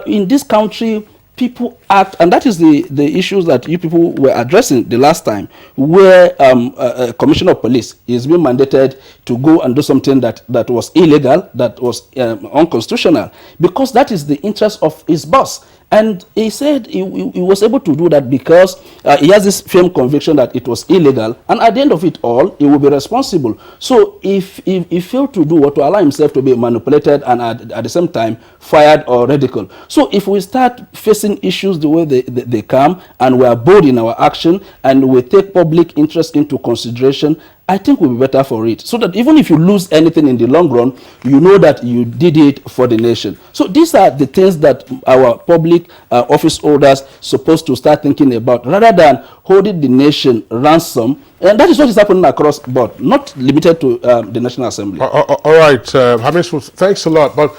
Speaker 9: in this country, people act, and that is the issues that you people were addressing the last time, where a commissioner of police is being mandated to go and do something that was illegal, that was unconstitutional, because that is the interest of his boss. And he said he was able to do that because he has this firm conviction that it was illegal, and at the end of it all, he will be responsible. So if he failed to do what, to allow himself to be manipulated and at the same time fired or ridiculed. So if we start facing issues the way they come, and we are bold in our action, and we take public interest into consideration, I think we'll be better for it. So that even if you lose anything in the long run, you know that you did it for the nation. So these are the things that our public office holders supposed to start thinking about, rather than holding the nation ransom. And that is what is happening across the board, not limited to the National Assembly.
Speaker 4: All right, Hamish, thanks a lot. But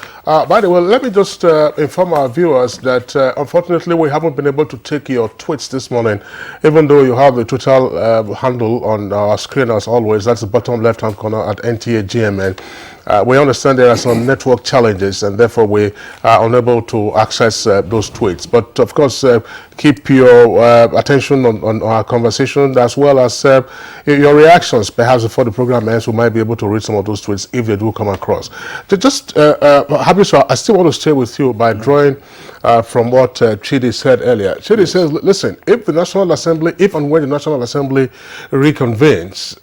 Speaker 4: by the way, let me just inform our viewers that unfortunately we haven't been able to take your tweets this morning, even though you have the Twitter handle on our screen as always. That's the bottom left-hand corner at NTA GMN. We understand there are some network challenges, and therefore we are unable to access those tweets. But of course, keep your attention on our conversation, as well as your reactions. Perhaps before the program ends, we might be able to read some of those tweets if they do come across. Just, Habiso, I still want to stay with you by drawing from what Chidi said earlier. Chidi says, listen, if the National Assembly, if and when the National Assembly reconvenes,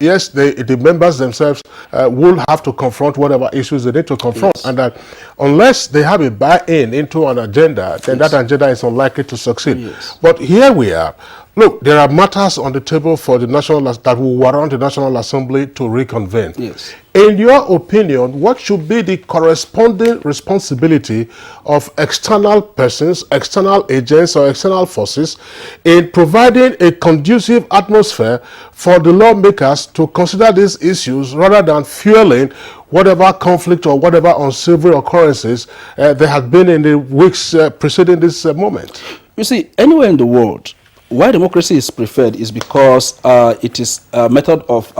Speaker 4: yes, the members themselves will have to confront whatever issues they need to confront, yes. And that unless they have a buy-in into an agenda, then yes. That agenda is unlikely to succeed. Yes. But here we are. Look, there are matters on the table for the that will warrant the National Assembly to reconvene. Yes. In your opinion, what should be the corresponding responsibility of external persons, external agents, or external forces in providing a conducive atmosphere for the lawmakers to consider these issues rather than fueling whatever conflict or whatever unsavory occurrences there have been in the weeks preceding this moment?
Speaker 9: You see, anywhere in the world, why democracy is preferred is because it is a method of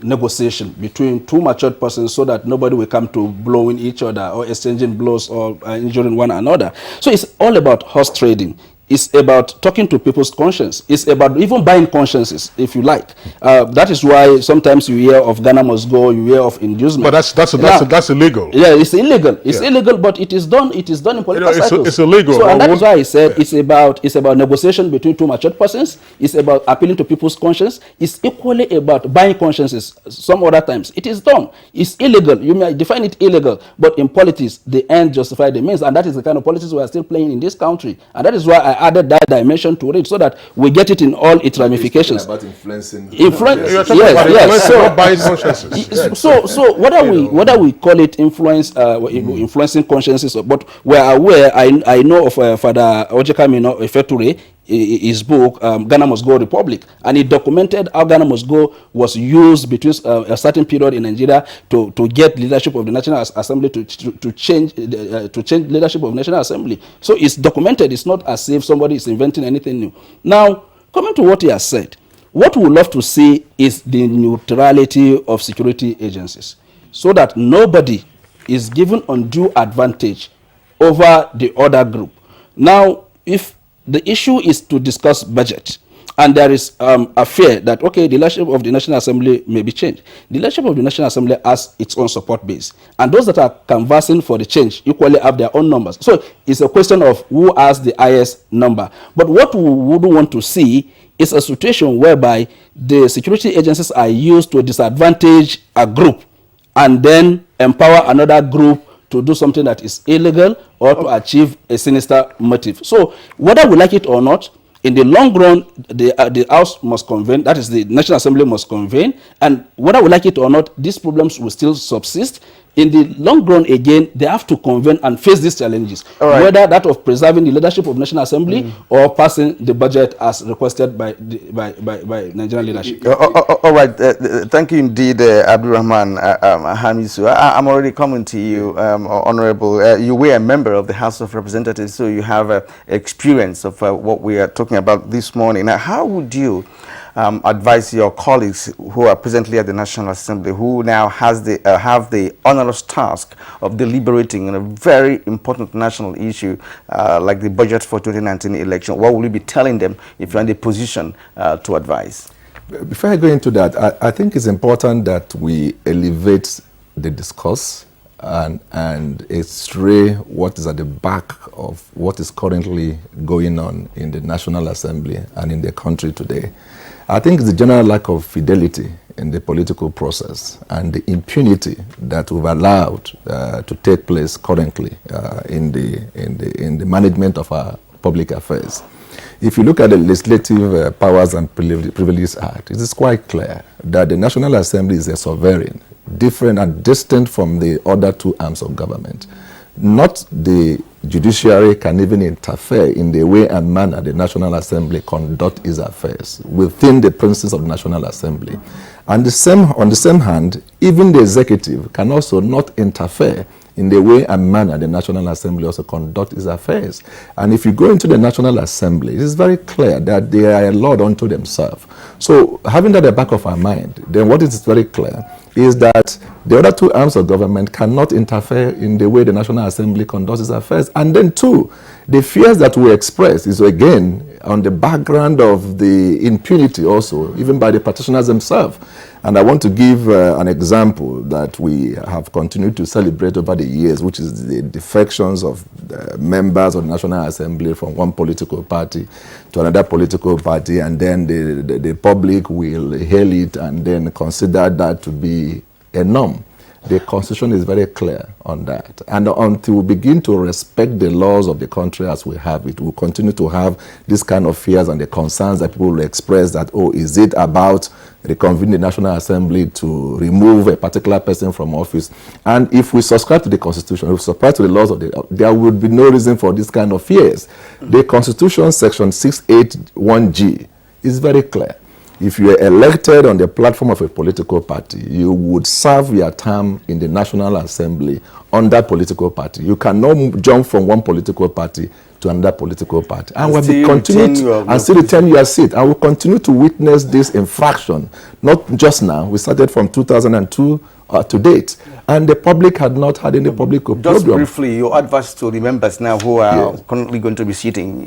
Speaker 9: negotiation between two matured persons, so that nobody will come to blowing each other or exchanging blows or injuring one another. So it's all about horse trading. It's about talking to people's conscience. It's about even buying consciences, if you like. That is why sometimes you hear of Ghana must go, you hear of inducement.
Speaker 4: But that's illegal.
Speaker 9: Yeah, it's illegal. It's illegal, but it is done. It is done in political cycles.
Speaker 4: It's illegal.
Speaker 9: So, and that is why I said it's about negotiation between two matured persons. It's about appealing to people's conscience. It's equally about buying consciences. Some other times it is done. It's illegal. You may define it illegal, but in politics, the end justifies the means, and that is the kind of politics we are still playing in this country. And that is why I added that dimension to it, so that we get it in all its ramifications.
Speaker 8: About influencing.
Speaker 9: Yes. So whether we call it influencing consciences, but we are aware. I know of Father Ojekamino Efeture, his book Ghana Must Go Republic, and he documented how Ghana Must Go was used between a certain period in Nigeria to get leadership of the National Assembly to change leadership of the National Assembly. So it's documented. It's not as if somebody is inventing anything new. Now, coming to what he has said, what we would love to see is the neutrality of security agencies, so that nobody is given undue advantage over the other group. Now, if the issue is to discuss budget, and there is a fear that, okay, the leadership of the National Assembly may be changed. The leadership of the National Assembly has its own support base, and those that are canvassing for the change equally have their own numbers. So it's a question of who has the highest number. But what we would want to see is a situation whereby the security agencies are used to disadvantage a group and then empower another group to do something that is illegal or to achieve a sinister motive. So whether we like it or not, in the long run, the House must convene, that is the National Assembly must convene, and whether we like it or not, these problems will still subsist. In the long run, again, they have to convene and face these challenges, right, whether that of preserving the leadership of National Assembly or passing the budget as requested by Nigerian leadership.
Speaker 1: All right, thank you indeed, Abdulrahman Hamisu. I'm already coming to you, Honorable. You were a member of the House of Representatives, so you have experience of what we are talking about this morning. Now, how would you advise your colleagues who are presently at the National Assembly, who now have the onerous task of deliberating on a very important national issue like the budget for 2019 election? What will you be telling them if you're in the position to advise?
Speaker 8: Before I go into that, I think it's important that we elevate the discourse and x-ray what is at the back of what is currently going on in the National Assembly and in the country today. I think it's the general lack of fidelity in the political process and the impunity that we've allowed to take place currently in the management of our public affairs. If you look at the Legislative Powers and Privileges Act, it is quite clear that the National Assembly is a sovereign, different and distinct from the other two arms of government. Not the judiciary can even interfere in the way and manner the National Assembly conduct its affairs within the principles of the National Assembly. And on the same hand, even the executive can also not interfere in the way and manner the National Assembly also conduct its affairs. And if you go into the National Assembly, it is very clear that they are a lord unto themselves. So having that at the back of our mind, then what is very clear is that the other two arms of government cannot interfere in the way the National Assembly conducts its affairs. And then two, the fears that we express is again on the background of the impunity also, even by the petitioners themselves. And I want to give an example that we have continued to celebrate over the years, which is the defections of members of the National Assembly from one political party to another political party, and then the public will hail it and then consider that to be a norm. The Constitution is very clear on that. And until we begin to respect the laws of the country as we have it, we'll continue to have this kind of fears and the concerns that people will express that, oh, is it about reconvening the National Assembly to remove a particular person from office? And if we subscribe to the Constitution, if we subscribe to the laws of there would be no reason for this kind of fears. The Constitution, Section 681G, is very clear. If you are elected on the platform of a political party, you would serve your term in the National Assembly on that political party. You cannot jump from one political party to another political party. And we'll still retain your seat. And we'll continue to witness this infraction, not just now. We started from 2002 to date. And the public had not had any public opinion.
Speaker 1: Just briefly, your advice to the members now who are currently going to be sitting,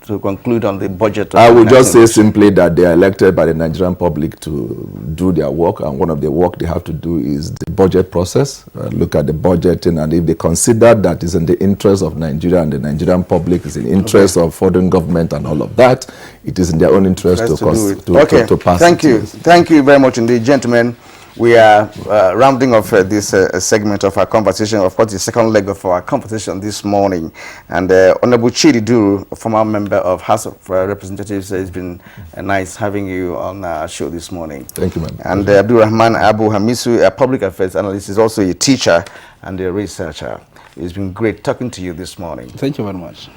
Speaker 1: to conclude on the budget.
Speaker 8: I would just say simply that they are elected by the Nigerian public to do their work, and one of the work they have to do is the budget process. Look at the budgeting, and if they consider that is in the interest of Nigeria and the Nigerian public, is in the interest of foreign government and all of that, it is in their own interest to pass.
Speaker 1: Thank you. Thank you very much indeed, gentlemen. We are rounding off this segment of our conversation, of course, the second leg of our conversation this morning. And Honorable Chidi Duru, former member of House of Representatives, it's been nice having you on our show this morning.
Speaker 8: Thank you, ma'am.
Speaker 1: And Abdulrahman Abu Hamisu, a public affairs analyst, is also a teacher and a researcher. It's been great talking to you this morning.
Speaker 9: Thank you very much.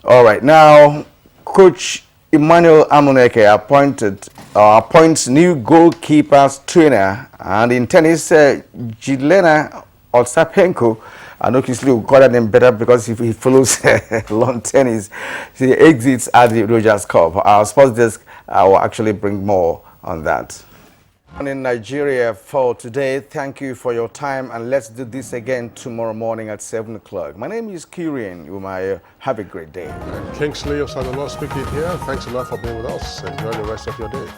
Speaker 1: All right, now, Coach Emmanuel Amuneke appoints new goalkeepers trainer, and in tennis, Jelena Ostapenko, I know Kisly will call that name better because if he follows lawn tennis, he exits at the Rogers Cup. Our sports desk will actually bring more on that. In Nigeria for today, thank you for your time, and let's do this again tomorrow morning at 7 o'clock. My name is Kirian. You might have a great day.
Speaker 4: Kingsley Osadolo speaking here. Thanks a lot for being with us. Enjoy the rest of your day.